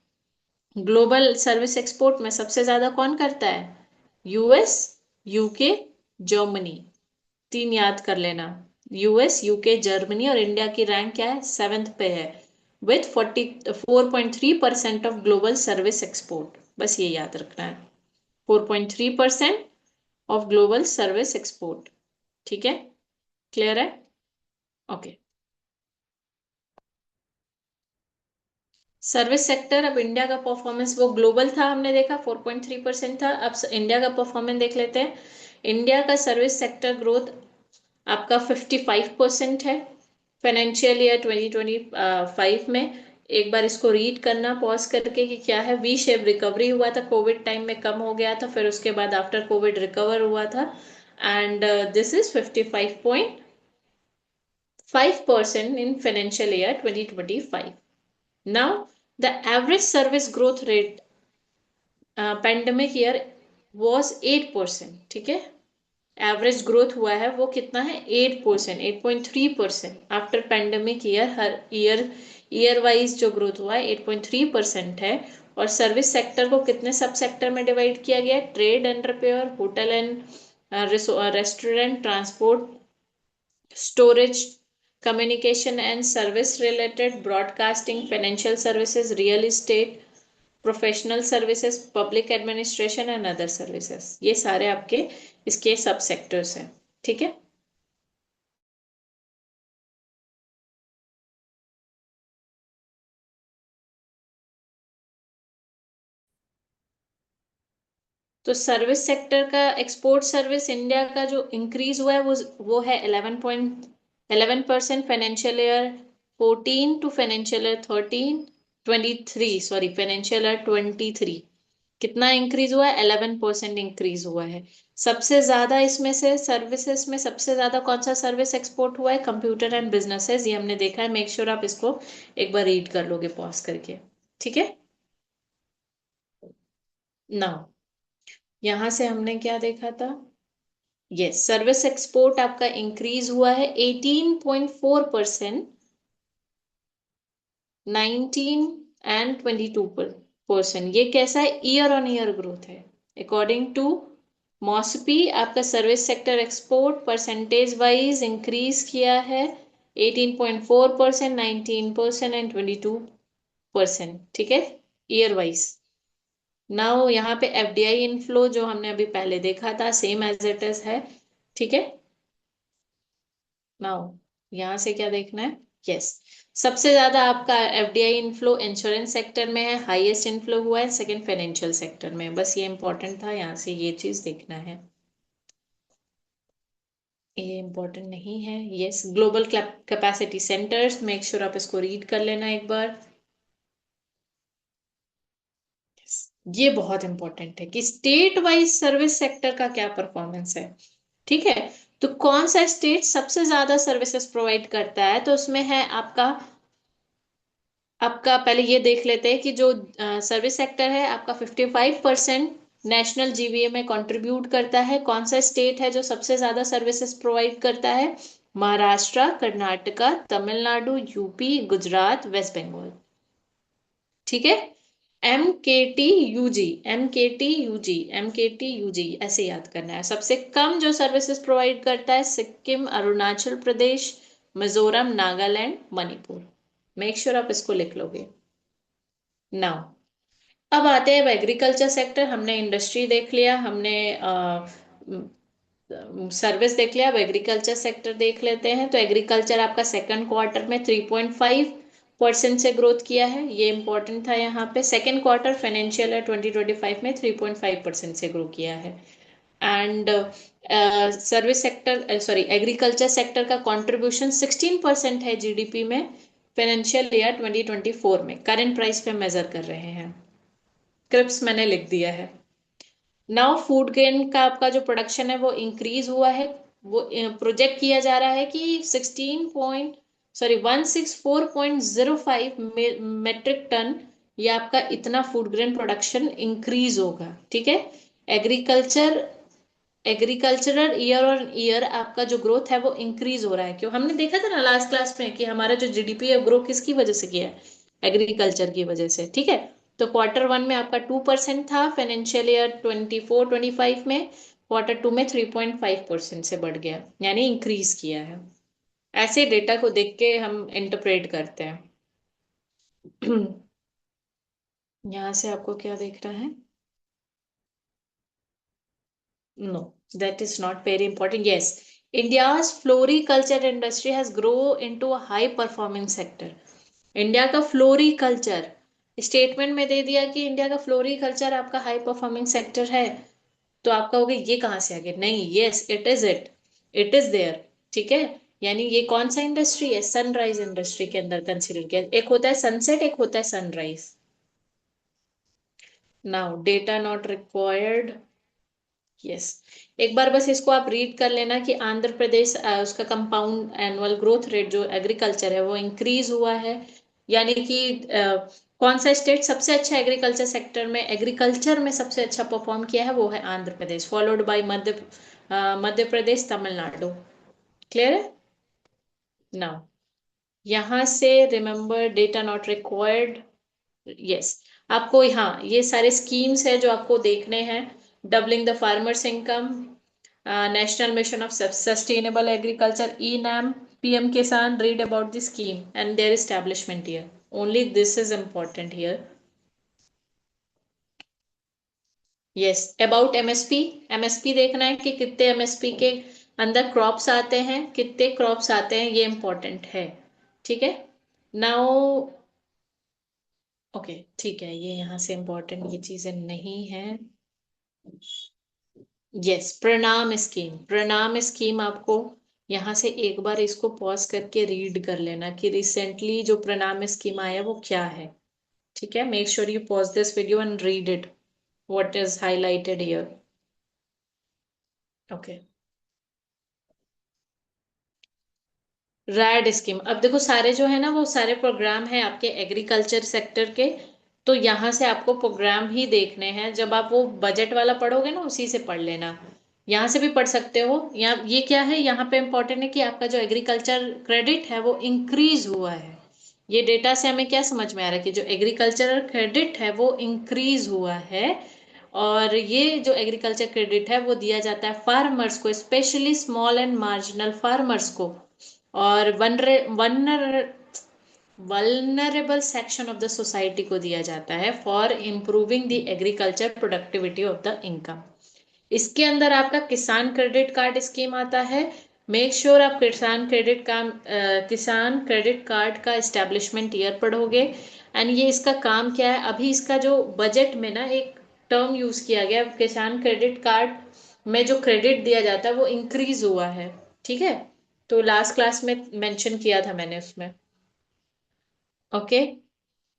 ग्लोबल सर्विस एक्सपोर्ट में सबसे ज्यादा कौन करता है? US, UK, Germany. तीन याद कर लेना, यूएस, यूके, जर्मनी। और इंडिया की रैंक क्या है? 7th पे है with 44.3% of global service export. बस ये याद रखना है, 4.3% ऑफ ग्लोबल सर्विस एक्सपोर्ट। ठीक है, क्लियर है? Okay, service sector. अब इंडिया का परफॉर्मेंस, वो ग्लोबल था हमने देखा 4.3% था, अब इंडिया का परफॉर्मेंस देख लेते हैं। इंडिया का सर्विस सेक्टर ग्रोथ आपका 55% है फाइनेंशियल ईयर 2025 में। एक बार इसको रीड करना पॉज करके कि क्या है। वी शेप रिकवरी हुआ था, कोविड टाइम में कम हो गया था, फिर उसके बाद आफ्टर कोविड रिकवर हुआ था। and this is 55.5% in financial year 2025. Now, the average service growth rate pandemic year was 8%. ठीक है, एवरेज ग्रोथ हुआ है वो कितना है 8%, 8.3% आफ्टर पेंडेमिक ईयर। हर ईयर वाइज जो ग्रोथ हुआ है 8.3% है। और सर्विस सेक्टर को कितने सब सेक्टर में डिवाइड किया गया है? Trade and repair, hotel and restaurant, transport, storage, communication and service related, broadcasting, financial services, real estate, professional services, public administration and other services. ये सारे आपके इसके सब सेक्टर्स हैं। ठीक है, तो सर्विस सेक्टर का एक्सपोर्ट सर्विस इंडिया का जो इंक्रीज हुआ है वो है 11% financial year 14 to financial year 23, sorry financial year 23। कितना इंक्रीज हुआ है? 11% इंक्रीज हुआ है। सबसे ज्यादा इसमें से सर्विसेज में सबसे ज्यादा कौन सा सर्विस एक्सपोर्ट हुआ है? कंप्यूटर एंड बिजनेसेस, ये हमने देखा है। मेक श्योर आप इसको एक बार रीड कर लोगे पॉज करके। ठीक है, नाउ यहां से हमने क्या देखा था? यस, सर्विस एक्सपोर्ट आपका इंक्रीज हुआ है 18.4%, 19 एंड 22%। ये कैसा है? ईयर ऑन ईयर ग्रोथ है। अकॉर्डिंग टू मॉस्पी आपका service sector export percentage wise increase किया है 18.4%, 19% एंड 22%। ठीक है, ईयर वाइज। नाउ यहाँ पे एफडीआई इनफ्लो जो हमने अभी पहले देखा था सेम एज इट इज है। ठीक है, नाउ यहां से क्या देखना है? यस, सबसे ज्यादा आपका एफडीआई इनफ्लो इंश्योरेंस सेक्टर में है, हाईएस्ट इनफ्लो हुआ है सेकंड फाइनेंशियल सेक्टर में। बस ये इंपॉर्टेंट था, यहाँ से ये चीज देखना है। ये इंपॉर्टेंट नहीं है। Yes, global capacity centres, make sure आप इसको रीड कर लेना एक बार। Yes, ये बहुत इंपॉर्टेंट है कि स्टेट वाइज सर्विस सेक्टर का क्या परफॉर्मेंस है। ठीक है, तो कौन सा स्टेट सबसे ज्यादा सर्विसेज प्रोवाइड करता है? तो उसमें है आपका आपका पहले ये देख लेते हैं कि जो सर्विस सेक्टर है आपका 55% नेशनल जीवीए में कंट्रीब्यूट करता है। कौन सा स्टेट है जो सबसे ज्यादा सर्विसेज प्रोवाइड करता है? महाराष्ट्र, कर्नाटका, तमिलनाडु, यूपी, गुजरात, वेस्ट बंगाल। ठीक है, एम के टी यूजी ऐसे याद करना है। सबसे कम जो सर्विसेज प्रोवाइड करता है सिक्किम, अरुणाचल प्रदेश, मिजोरम, नागालैंड, मणिपुर। मेक श्योर आप इसको लिख लोगे। नाउ अब आते हैं एग्रीकल्चर सेक्टर। हमने इंडस्ट्री देख लिया, हमने सर्विस देख लिया, अब एग्रीकल्चर सेक्टर देख लेते हैं। तो एग्रीकल्चर आपका सेकंड क्वार्टर में 3.5% से ग्रोथ किया है। ये इंपॉर्टेंट था यहाँ पे। सेकंड क्वार्टर फाइनेंशियल ईयर 2025 में 3.5% से ग्रो किया है। And service sector sorry agriculture sector का कंट्रीब्यूशन 16% है जीडीपी में फाइनेंशियल ईयर 2024 में। करंट प्राइस पे मेजर कर रहे हैं। क्रिप्स मैंने लिख दिया है। नाउ फूड ग्रेन का आपका जो प्रोडक्शन है वो इंक्रीज हुआ है। वो प्रोजेक्ट किया जा रहा है कि 164.05 मेट्रिक टन, ये आपका इतना फूड ग्रेन प्रोडक्शन इंक्रीज होगा। ठीक है, agriculture agricultural year on year आपका जो ग्रोथ है वो इंक्रीज हो रहा है। क्यों? हमने देखा था ना लास्ट क्लास में कि हमारा जो जीडीपी है ग्रो किसकी वजह से किया है? एग्रीकल्चर की वजह से। ठीक है, तो क्वार्टर वन में आपका 2% था, फाइनेंशियल ईयर 24-25 में क्वार्टर टू में 3.5% से बढ़ गया, यानी इंक्रीज किया है। ऐसे डेटा को देख के हम इंटरप्रेट करते हैं। यहां से आपको क्या देखना है? No, that is not very important. Yes, India's floriculture industry has grown into a high performing sector. India का फ्लोरिकल्चर स्टेटमेंट में दे दिया कि इंडिया का फ्लोरिकल्चर आपका हाई परफॉर्मिंग सेक्टर है। तो आप कहोगे ये कहाँ से आ गया? नहीं, यस इट इज देयर। ठीक है, यानी ये कौन सा इंडस्ट्री है? सनराइज इंडस्ट्री के अंदर कंसिडर किया। एक होता है सनसेट, एक होता है sunrise. Now data not required. Yes, एक बार बस इसको आप रीड कर लेना कि आंध्र प्रदेश उसका कंपाउंड एनुअल ग्रोथ रेट जो एग्रीकल्चर है वो इंक्रीज हुआ है। यानी कि कौन सा स्टेट सबसे अच्छा एग्रीकल्चर सेक्टर में, एग्रीकल्चर में सबसे अच्छा परफॉर्म किया है, वो है Andhra Pradesh, followed by Madhya Pradesh, Tamil Nadu. Clear है? नाउ यहां से remember data not required. Yes, आपको यहाँ ये सारे स्कीम्स है जो आपको देखने हैं। Doubling the farmers income, national mission of sustainable agriculture, e NAM, PM Kisan, read about the scheme and their establishment year, only this is important here. Yes, about MSP, MSP देखना है कि कितने एमएसपी के अंदर क्रॉप्स आते हैं, कितने crops आते हैं, ये इंपॉर्टेंट है। ठीक है, नाउ ओके, ठीक है, ये यहाँ से इंपॉर्टेंट ये चीजें नहीं है। यस, प्रणाम स्कीम, प्रणाम स्कीम आपको यहाँ से एक बार इसको पॉज करके रीड कर लेना कि रिसेंटली जो प्रणाम स्कीम आया वो क्या है। ठीक है, make sure you pause this video and read it, what is highlighted here. Okay, red scheme, अब देखो सारे जो है ना वो सारे प्रोग्राम है आपके एग्रीकल्चर सेक्टर के। तो यहाँ से आपको प्रोग्राम ही देखने हैं, जब आप वो बजट वाला पढ़ोगे ना उसी से पढ़ लेना। यहाँ से भी पढ़ सकते हो। यहाँ ये क्या है, यहाँ पे इंपॉर्टेंट है कि आपका जो एग्रीकल्चर क्रेडिट है वो इंक्रीज हुआ है। ये डेटा से हमें क्या समझ में आ रहा है कि जो एग्रीकल्चरल क्रेडिट है वो इंक्रीज हुआ है। और ये जो एग्रीकल्चर क्रेडिट है वो दिया जाता है फार्मर्स को, specially small and marginal farmers को, और vulnerable section of the society को दिया जाता है for improving the agriculture productivity of the income. इसके अंदर आपका किसान क्रेडिट कार्ड स्कीम आता है। मेक श्योर आप किसान क्रेडिट कार्ड का एस्टेब्लिशमेंट ईयर पढ़ोगे। एंड ये इसका काम क्या है, अभी इसका जो बजट में ना एक टर्म यूज किया गया, किसान क्रेडिट कार्ड में जो क्रेडिट दिया जाता है वो इंक्रीज हुआ है। ठीक है, तो लास्ट क्लास में मेंशन किया था मैंने उसमें। ओके,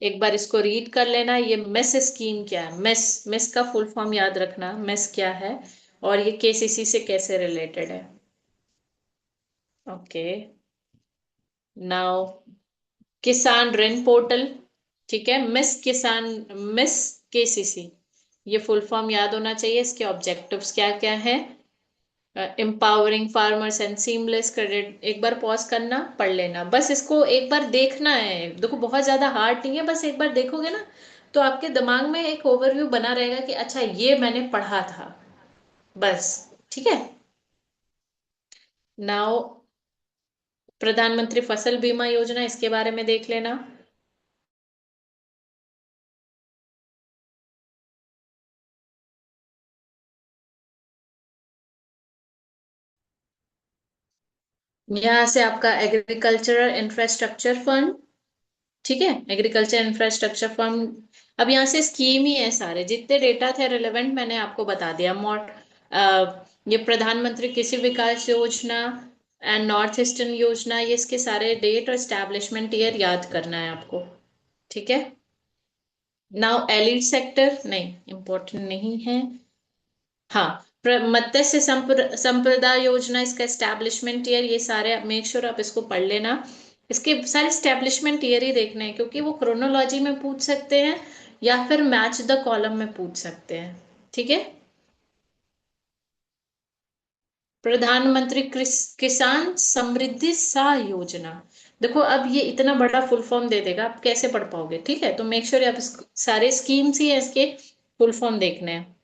एक बार इसको रीड कर लेना। ये मेस स्कीम क्या है, मेस, मेस का फुल फॉर्म याद रखना, मेस क्या है और ये केसीसी से कैसे रिलेटेड है। ओके, नाउ किसान ऋण पोर्टल, ठीक है, मिस किसान, मिस केसीसी, ये फुल फॉर्म याद होना चाहिए। इसके ऑब्जेक्टिव्स क्या क्या है, empowering farmers and seamless credit. एक बार पॉज करना, पढ़ लेना, बस इसको एक बार देखना है। देखो बहुत ज्यादा हार्ड नहीं है, बस एक बार देखोगे ना तो आपके दिमाग में एक ओवरव्यू बना रहेगा कि अच्छा ये मैंने पढ़ा था, बस। ठीक है, नाउ प्रधानमंत्री फसल बीमा योजना, इसके बारे में देख लेना। यहाँ से आपका एग्रीकल्चरल इंफ्रास्ट्रक्चर फंड, ठीक है, एग्रीकल्चर इंफ्रास्ट्रक्चर फंड। अब यहाँ से स्कीम ही है, सारे जितने डेटा थे रिलेवेंट मैंने आपको बता दिया। ये प्रधानमंत्री कृषि विकास योजना एंड नॉर्थ ईस्टर्न योजना, ये इसके सारे डेट और स्टैब्लिशमेंट ईयर याद करना है आपको। ठीक है, नाउ एलिड सेक्टर, नहीं इंपॉर्टेंट नहीं है। हाँ, मत्स्य संपदा योजना, इसका एस्टैब्लिशमेंट ईयर, ये सारे मेक श्योर आप इसको पढ़ लेना। इसके सारे एस्टैब्लिशमेंट ईयर ही देखने हैं क्योंकि वो क्रोनोलॉजी में पूछ सकते हैं या फिर मैच द कॉलम में पूछ सकते हैं। ठीक है, प्रधानमंत्री किसान समृद्धि सा योजना, देखो अब ये इतना बड़ा फुल फॉर्म दे देगा, आप कैसे पढ़ पाओगे। ठीक है, तो मेक श्योर आप सारे स्कीम्स ही है इसके फुल फॉर्म देखने हैं।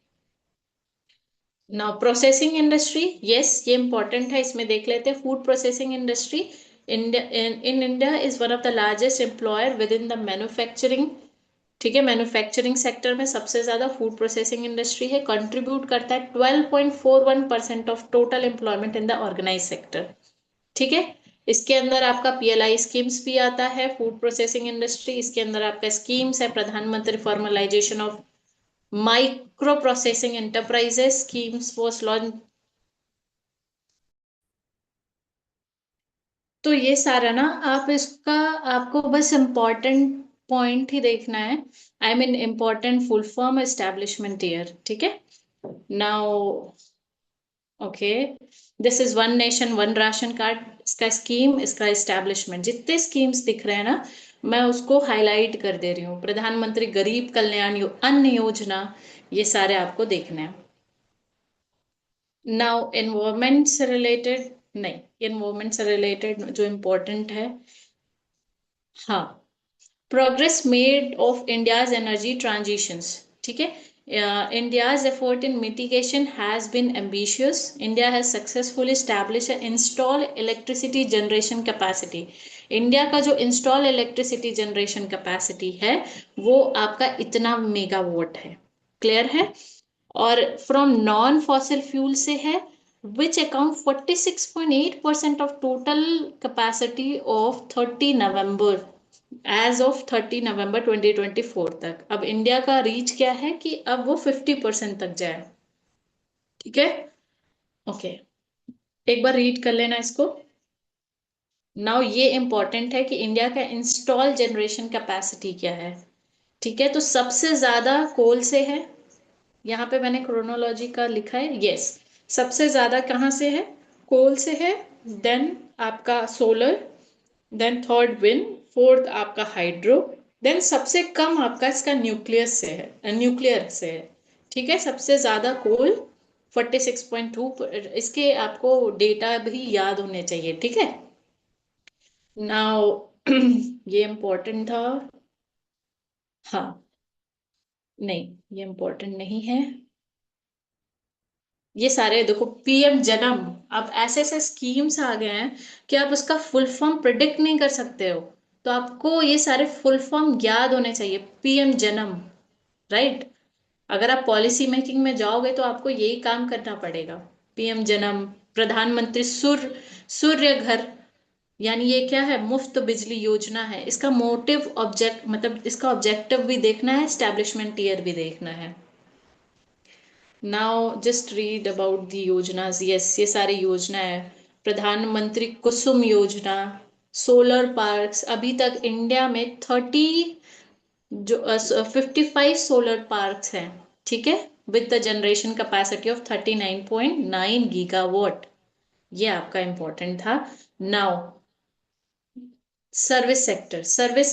नाउ प्रोसेसिंग इंडस्ट्री, यस ये इंपॉर्टेंट है, इसमें देख लेते हैं। Food processing industry in India is one of the largest employer within the manufacturing. ठीक है, मैन्युफैक्चरिंग सेक्टर में सबसे ज्यादा फूड प्रोसेसिंग इंडस्ट्री है, कंट्रीब्यूट करता है 12.41% of total employment in the organise sector. ठीक है, इसके अंदर आपका पीएलआई स्कीम्स भी आता है, फूड प्रोसेसिंग इंडस्ट्री। इसके अंदर आपका स्कीम्स है, प्रधानमंत्री formalisation of micro processing enterprises schemes was launch. तो ये सारा ना आप इसका, आपको बस इम्पोर्टेंट पॉइंट ही देखना है। I mean important full form, establishment year. ठीक है, now okay, this is one nation one ration card, इसका स्कीम, इसका एस्टेब्लिशमेंट, जितने स्कीम्स दिख रहे हैं ना, मैं उसको हाईलाइट कर दे रही हूँ। प्रधानमंत्री गरीब कल्याण अन्न योजना, ये सारे आपको देखने हैं। नाउ एनवायरमेंट से रिलेटेड, नहीं, एनवायरमेंट से रिलेटेड जो इम्पोर्टेंट है, हाँ, progress made of India's energy transitions, ठीक है। India's effort in mitigation has been ambitious. India has successfully established an installed electricity generation capacity. India का जो इंस्टॉल इलेक्ट्रिसिटी जनरेशन कैपेसिटी है वो आपका इतना मेगावाट है, क्लियर है। और फ्रॉम नॉन फॉसिल फ्यूल से है, which account 46.8% of total capacity of 30 November, as of 30 November 2024 तक। अब इंडिया का रीच क्या है कि अब वो 50% तक जाए, ठीक है। ओके, एक बार रीड कर लेना इसको। नाउ ये इंपॉर्टेंट है कि इंडिया का इंस्टॉल जनरेशन कैपेसिटी क्या है, ठीक है। तो सबसे ज्यादा कोल से है, यहाँ पे मैंने क्रोनोलॉजी का लिखा है, यस। सबसे ज्यादा कहाँ से है, कोल से है, देन आपका solar, then third wind, fourth आपका हाइड्रो, देन सबसे कम आपका इसका न्यूक्लियस से है, न्यूक्लियर से है, ठीक है। सबसे ज्यादा कोल 46.2, इसके आपको डेटा भी याद होने चाहिए, ठीक है। नाउ ये इम्पोर्टेंट था, हाँ, नहीं ये इम्पोर्टेंट नहीं है। ये सारे देखो, पीएम जनम, अब ऐसे ऐसे स्कीम्स आ गए हैं कि आप उसका फुल फॉर्म प्रिडिक्ट नहीं कर सकते हो, तो आपको ये सारे फुल फॉर्म याद होने चाहिए। पीएम जनम, राइट। अगर आप पॉलिसी मेकिंग में जाओगे तो आपको यही काम करना पड़ेगा। पीएम जनम, प्रधानमंत्री सूर्य घर, यानी ये क्या है, मुफ्त बिजली योजना है। इसका मोटिव ऑब्जेक्ट, मतलब इसका ऑब्जेक्टिव भी देखना है, एस्टेब्लिशमेंट ईयर भी देखना है। Now just read about the योजनास, यस ये सारी योजना है। प्रधानमंत्री कुसुम योजना, सोलर पार्क्स, अभी तक इंडिया में 55 सोलर पार्क्स हैं, ठीक है, with the generation capacity of 39.9 gigawatt. ये आपका इंपॉर्टेंट था। Now service sector, sorry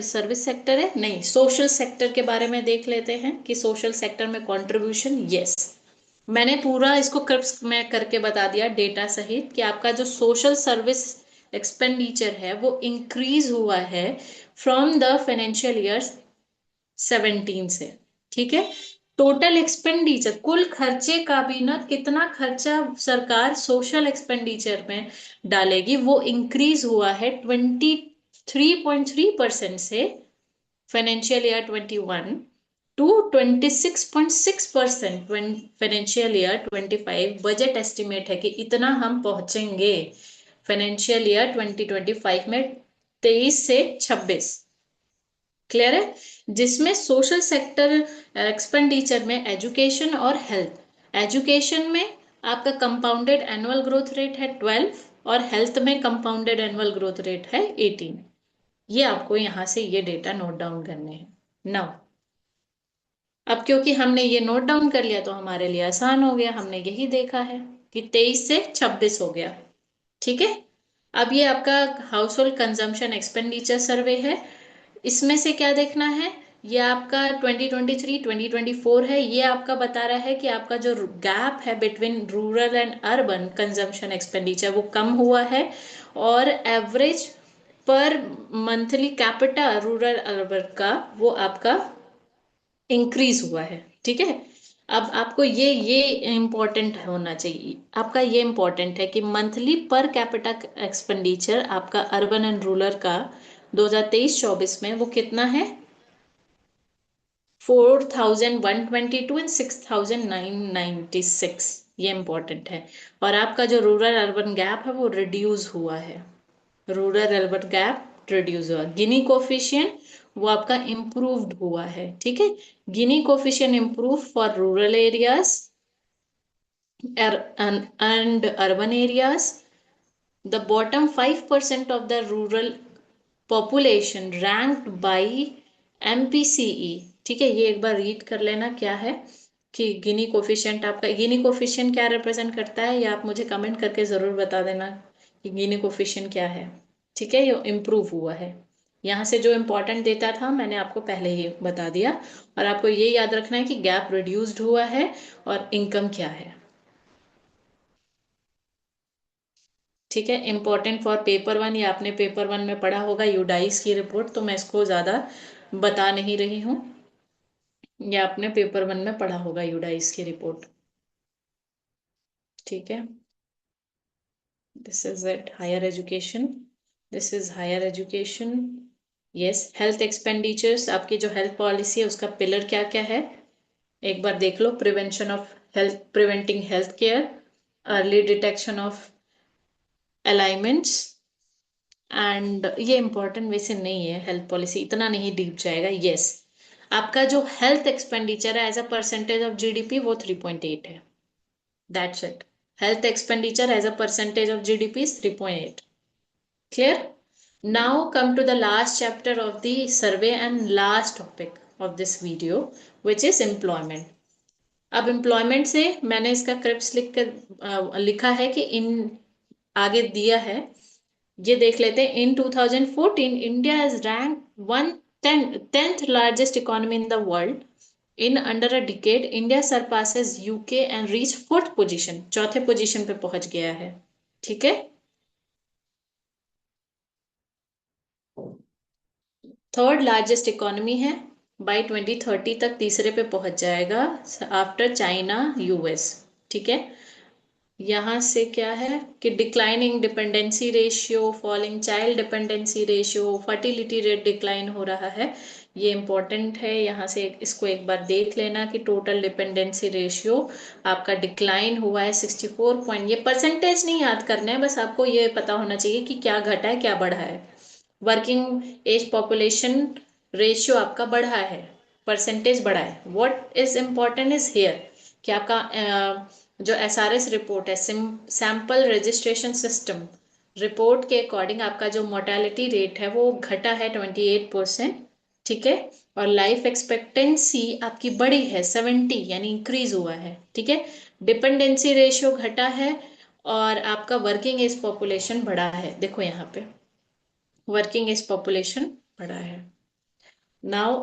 service sector है नहीं, सोशल सेक्टर के बारे में देख लेते हैं कि सोशल सेक्टर में कंट्रीब्यूशन, यस। मैंने पूरा इसको क्रिप्स में करके बता दिया डेटा सहित कि आपका जो सोशल सर्विस एक्सपेंडिचर है वो इंक्रीज हुआ है फ्रॉम द फाइनेंशियल ईयर 17 से, ठीक है। टोटल एक्सपेंडिचर, कुल खर्चे का भी ना, कितना खर्चा सरकार सोशल एक्सपेंडिचर में डालेगी, वो इंक्रीज हुआ है 23.3% से financial year 21 to 26.6% financial year 25। Budget estimate है कि इतना हम पहुंचेंगे फाइनेंशियल ईयर 2025 में, 23 से 26, क्लियर है। जिसमें सोशल सेक्टर एक्सपेंडिचर में एजुकेशन और हेल्थ, एजुकेशन में आपका कंपाउंडेड एनुअल ग्रोथ रेट है 12, और हेल्थ में कंपाउंडेड एनुअल ग्रोथ रेट है 18। ये आपको यहां से ये डेटा नोट डाउन करने हैं। नाउ अब क्योंकि हमने ये नोट डाउन कर लिया तो हमारे लिए आसान हो गया, हमने यही देखा है कि 23 से 26 हो गया, ठीक है। अब ये आपका हाउस होल्ड कंजम्पशन एक्सपेंडिचर सर्वे है, इसमें से क्या देखना है, ये आपका 2023-2024 है। ये आपका बता रहा है कि आपका जो गैप है between rural and urban consumption expenditure वो कम हुआ है, और एवरेज पर मंथली कैपिटा रूरल अर्बन का वो आपका इंक्रीज हुआ है, ठीक है। अब आपको ये इंपॉर्टेंट होना चाहिए, आपका ये इंपॉर्टेंट है कि मंथली पर कैपिटा एक्सपेंडिचर आपका अर्बन एंड रूरल का 2023-24 में वो कितना है, 4122 एंड 6996, ये इंपॉर्टेंट है। और आपका जो रूरल अर्बन गैप है वो रिड्यूस हुआ है, रूरल अर्बन गैप रिड्यूस हुआ। गिनी कोफिशिएंट वो आपका इम्प्रूव्ड हुआ है, ठीक है। Gini coefficient improve for rural areas and urban areas. The bottom 5% of the rural population ranked by MPCE, ठीक है। ये एक बार रीड कर लेना क्या है कि गिनी कोफिशिएंट, आपका गिनी कोफिशिएंट क्या रिप्रेजेंट करता है, या आप मुझे कमेंट करके जरूर बता देना कि गिनी कोफिशिएंट क्या है। ठीक है, ये इम्प्रूव हुआ है। यहाँ से जो इम्पोर्टेंट डेटा था मैंने आपको पहले ही बता दिया, और आपको ये याद रखना है कि गैप रिड्यूस्ड हुआ है और इनकम क्या है। ठीक है, इंपॉर्टेंट फॉर पेपर वन, या आपने पेपर वन में पढ़ा होगा यूडाइस की रिपोर्ट, तो मैं इसको ज्यादा बता नहीं रही हूँ, या आपने पेपर वन में पढ़ा होगा यूडाइस की रिपोर्ट। ठीक है, this is it, higher education, this is higher education. Yes, health expenditures, आपकी जो हेल्थ पॉलिसी है उसका पिलर क्या क्या है, एक बार देख लो। Prevention of health, preventing health care, early detection of alignments, and ये इंपॉर्टेंट वैसे नहीं है, हेल्थ पॉलिसी इतना नहीं डीप जाएगा। यस, आपका जो हेल्थ एक्सपेंडिचर है as a percentage of GDP वो 3.8 है, that's it. Health expenditure as a percentage of GDP is 3.8। Clear? Now come to the last chapter of the survey and last topic of this video, which is employment. अब employment से मैंने इसका Cripps लिख कर लिखा है कि इन आगे दिया है, ये देख लेते हैं। इन 2014 India is rank one 10th largest economy in the world. In under a decade India surpasses UK and reach fourth position, चौथे पोजीशन पे पहुंच गया है। ठीक है, थर्ड लार्जेस्ट इकोनॉमी है, बाय 2030 तक तीसरे पे पहुंच जाएगा, आफ्टर चाइना यूएस। ठीक है, यहाँ से क्या है कि declining dependency ratio, falling child dependency ratio, fertility rate decline हो रहा है, ये इंपॉर्टेंट है। यहाँ से इसको एक बार देख लेना कि टोटल डिपेंडेंसी रेशियो आपका डिक्लाइन हुआ है 64 पॉइंट। ये परसेंटेज नहीं याद करना है, बस आपको ये पता होना चाहिए कि क्या घटा है क्या बढ़ा है। वर्किंग एज पॉपुलेशन रेशियो आपका बढ़ा है, परसेंटेज बढ़ा है। What is important is here कि आपका जो एसआरएस रिपोर्ट है, सैंपल रजिस्ट्रेशन सिस्टम रिपोर्ट के अकॉर्डिंग आपका जो मोर्टेलिटी रेट है वो घटा है 28%। ठीक है, और लाइफ एक्सपेक्टेंसी आपकी बढ़ी है 70, यानी इंक्रीज हुआ है। ठीक है, डिपेंडेंसी रेशियो घटा है, और आपका वर्किंग एज पॉपुलेशन बढ़ा है। देखो यहाँ पे वर्किंग एज पॉपुलेशन बढ़ा है। Now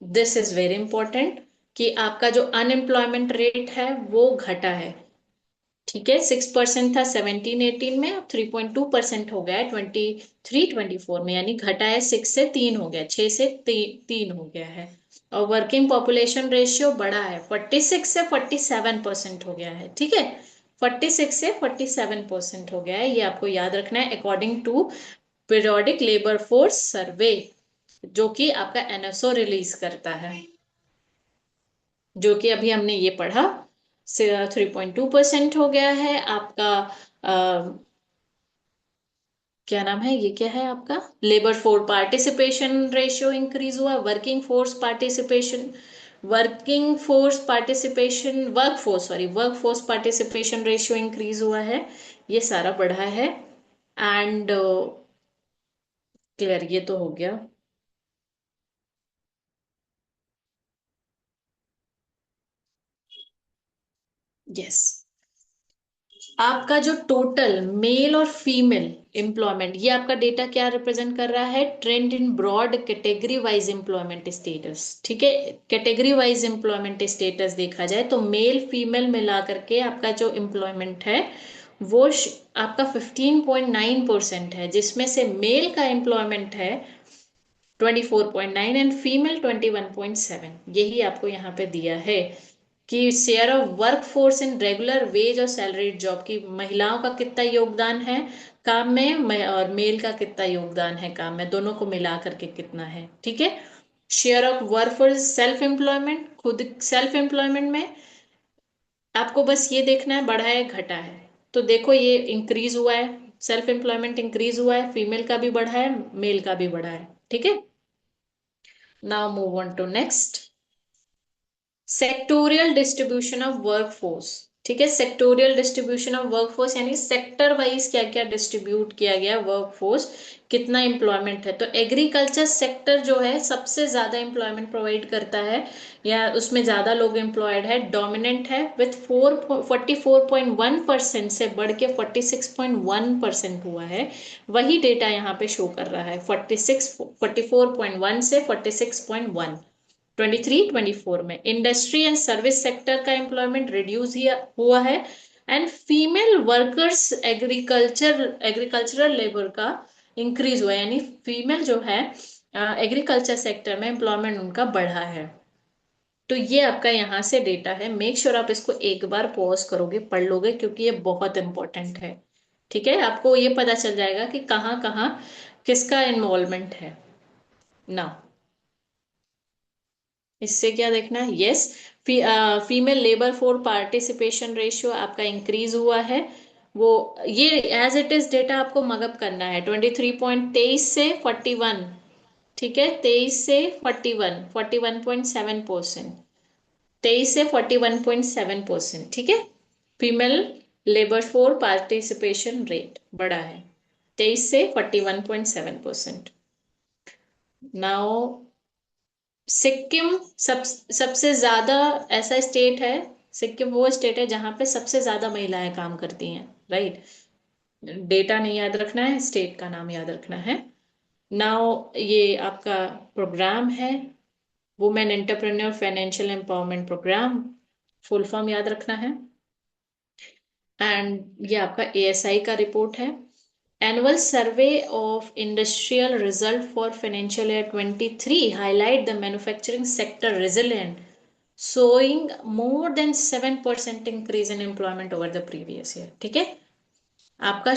this is very important कि आपका जो अनएम्प्लॉयमेंट रेट है वो घटा है। ठीक है, 6% था 17-18 में, अब 3.2% हो गया है 23-24 में, यानी घटा है 6 से 3 हो गया, 6 से 3 हो गया है। और वर्किंग पॉपुलेशन रेशियो बढ़ा है, 46 से 47% हो गया है। ठीक है, 46 से 47% हो गया है, ये आपको याद रखना है, according to periodic labour force survey, जो कि आपका एनएसओ रिलीज करता है, जो कि अभी हमने ये पढ़ा। 3.2% हो गया है आपका। क्या नाम है, ये क्या है आपका, labour force participation ratio increase हुआ, working force participation, work force participation ratio increase हुआ है, ये सारा बढ़ा है। एंड क्लियर, ये तो हो गया। यस, आपका जो टोटल मेल और फीमेल एम्प्लॉयमेंट, ये आपका डेटा क्या रिप्रेजेंट कर रहा है, trend in broad category wise employment status. ठीक है, कैटेगरी वाइज एम्प्लॉयमेंट स्टेटस देखा जाए तो मेल फीमेल मिला करके आपका जो एम्प्लॉयमेंट है वो आपका 15.9% है, जिसमें से मेल का एम्प्लॉयमेंट है 24.9 एंड फीमेल 21.7। यही आपको यहाँ पे दिया है कि share of work force in regular wage और सैलरीड जॉब की महिलाओं का कितना योगदान है काम में, और मेल का कितना योगदान है काम में, दोनों को मिला करके कितना है। ठीक है, share of work force self employment, खुद सेल्फ एम्प्लॉयमेंट में आपको बस ये देखना है बढ़ा है घटा है। तो देखो ये इंक्रीज हुआ है, सेल्फ एम्प्लॉयमेंट इंक्रीज हुआ है, फीमेल का भी बढ़ा है, मेल का भी बढ़ा है। ठीक है, now move on to next, sectoral distribution of workforce. ठीक है, सेक्टोरियल डिस्ट्रीब्यूशन ऑफ वर्कफोर्स यानी सेक्टर वाइज क्या क्या डिस्ट्रीब्यूट किया गया वर्कफोर्स, कितना एम्प्लॉयमेंट है। तो एग्रीकल्चर सेक्टर जो है सबसे ज्यादा एम्प्लॉयमेंट प्रोवाइड करता है, या उसमें ज्यादा लोग एम्प्लॉयड है, डोमिनेंट है विथ 44.1% से बढ़ के 46.1% हुआ है। वही डेटा यहाँ पे शो कर रहा है, 44.1 से 46.1, 23-24 में। इंडस्ट्री एंड सर्विस सेक्टर का एम्प्लॉयमेंट रिड्यूस हुआ है, and female workers agricultural labour का इंक्रीज हुआ है, यानी फीमेल जो है एग्रीकल्चर सेक्टर में एम्प्लॉयमेंट उनका बढ़ा है। तो ये आपका यहाँ से डेटा है, मेक श्योर आप इसको एक बार पॉज करोगे, पढ़ लोगे, क्योंकि ये बहुत इंपॉर्टेंट है। ठीक है, आपको ये पता चल जाएगा कि कहाँ कहाँ किसका इन्वॉल्वमेंट है ना। इससे क्या देखना है, yes, female labour four participation ratio आपका इंक्रीज हुआ है। वो ये एज इट इज डेटा आपको मगअप करना है, 23.23 से 41। ठीक है, 23 से 41, 41.7%, 23 से 41.7%। ठीक है, female labour four participation rate बढ़ा है 23 से 41.7%। नाउ सिक्किम सबसे ज्यादा ऐसा स्टेट है, सिक्किम वो स्टेट है जहां पे सबसे ज्यादा महिलाएं काम करती हैं, राइट। डेटा नहीं याद रखना है, स्टेट का नाम याद रखना है। नाउ ये आपका प्रोग्राम है, women entrepreneur financial empowerment programme, full form याद रखना है। एंड ये आपका एएसआई का रिपोर्ट है, Annual Survey of Industrial Result for Financial Year 23 highlight the manufacturing sector resilient, showing more than 7% increase in employment over the previous year। ठीक है, आपका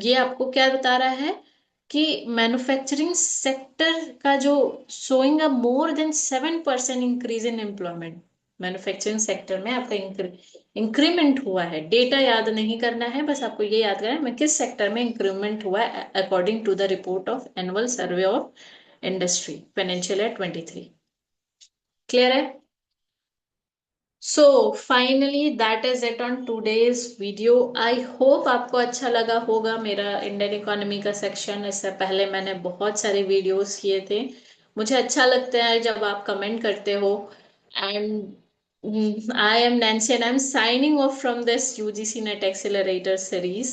ये आपको क्या बता रहा है कि मैन्युफैक्चरिंग सेक्टर का जो showing a more than 7% increase in employment, manufacturing sector में आपका इंक्रीमेंट हुआ है। डेटा याद नहीं करना है, बस आपको ये याद करना है मैं किस सेक्टर में इंक्रीमेंट हुआ है according to the report of annual survey of industry financial year 23। Clear है? So finally that is it on today's video. I hope आपको अच्छा लगा होगा मेरा इंडियन इकोनॉमी का सेक्शन। इससे पहले मैंने बहुत सारे वीडियोस किए थे, मुझे अच्छा लगता है जब आप कमेंट करते हो। And I am Nancy and I am signing off from this UGC NET accelerator series.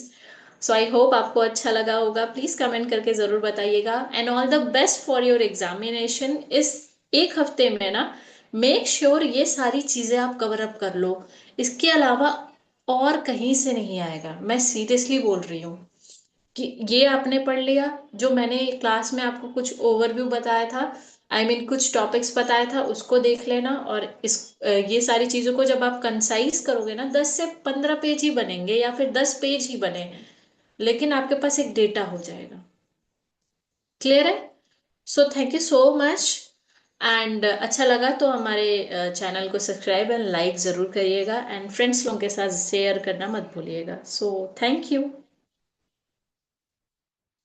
So I hope आपको अच्छा लगा होगा, प्लीज कमेंट करके जरूर बताइएगा। And all the best for your examination. इस एक हफ्ते में ना मेक श्योर ये सारी चीजें आप कवर अप कर लो, इसके अलावा और कहीं से नहीं आएगा, मैं सीरियसली बोल रही हूँ। कि ये आपने पढ़ लिया, जो मैंने क्लास में आपको कुछ ओवरव्यू बताया था, आई मीन कुछ टॉपिक्स बताया था, उसको देख लेना। और इस ये सारी चीजों को जब आप कंसाइज करोगे ना, 10 से 15 पेज ही बनेंगे या फिर 10 पेज ही बने, लेकिन आपके पास एक डेटा हो जाएगा। क्लियर है? So thank you so much. And अच्छा लगा तो हमारे चैनल को सब्सक्राइब एंड लाइक जरूर करिएगा, एंड फ्रेंड्स लोगों के साथ शेयर करना मत भूलिएगा। So thank you.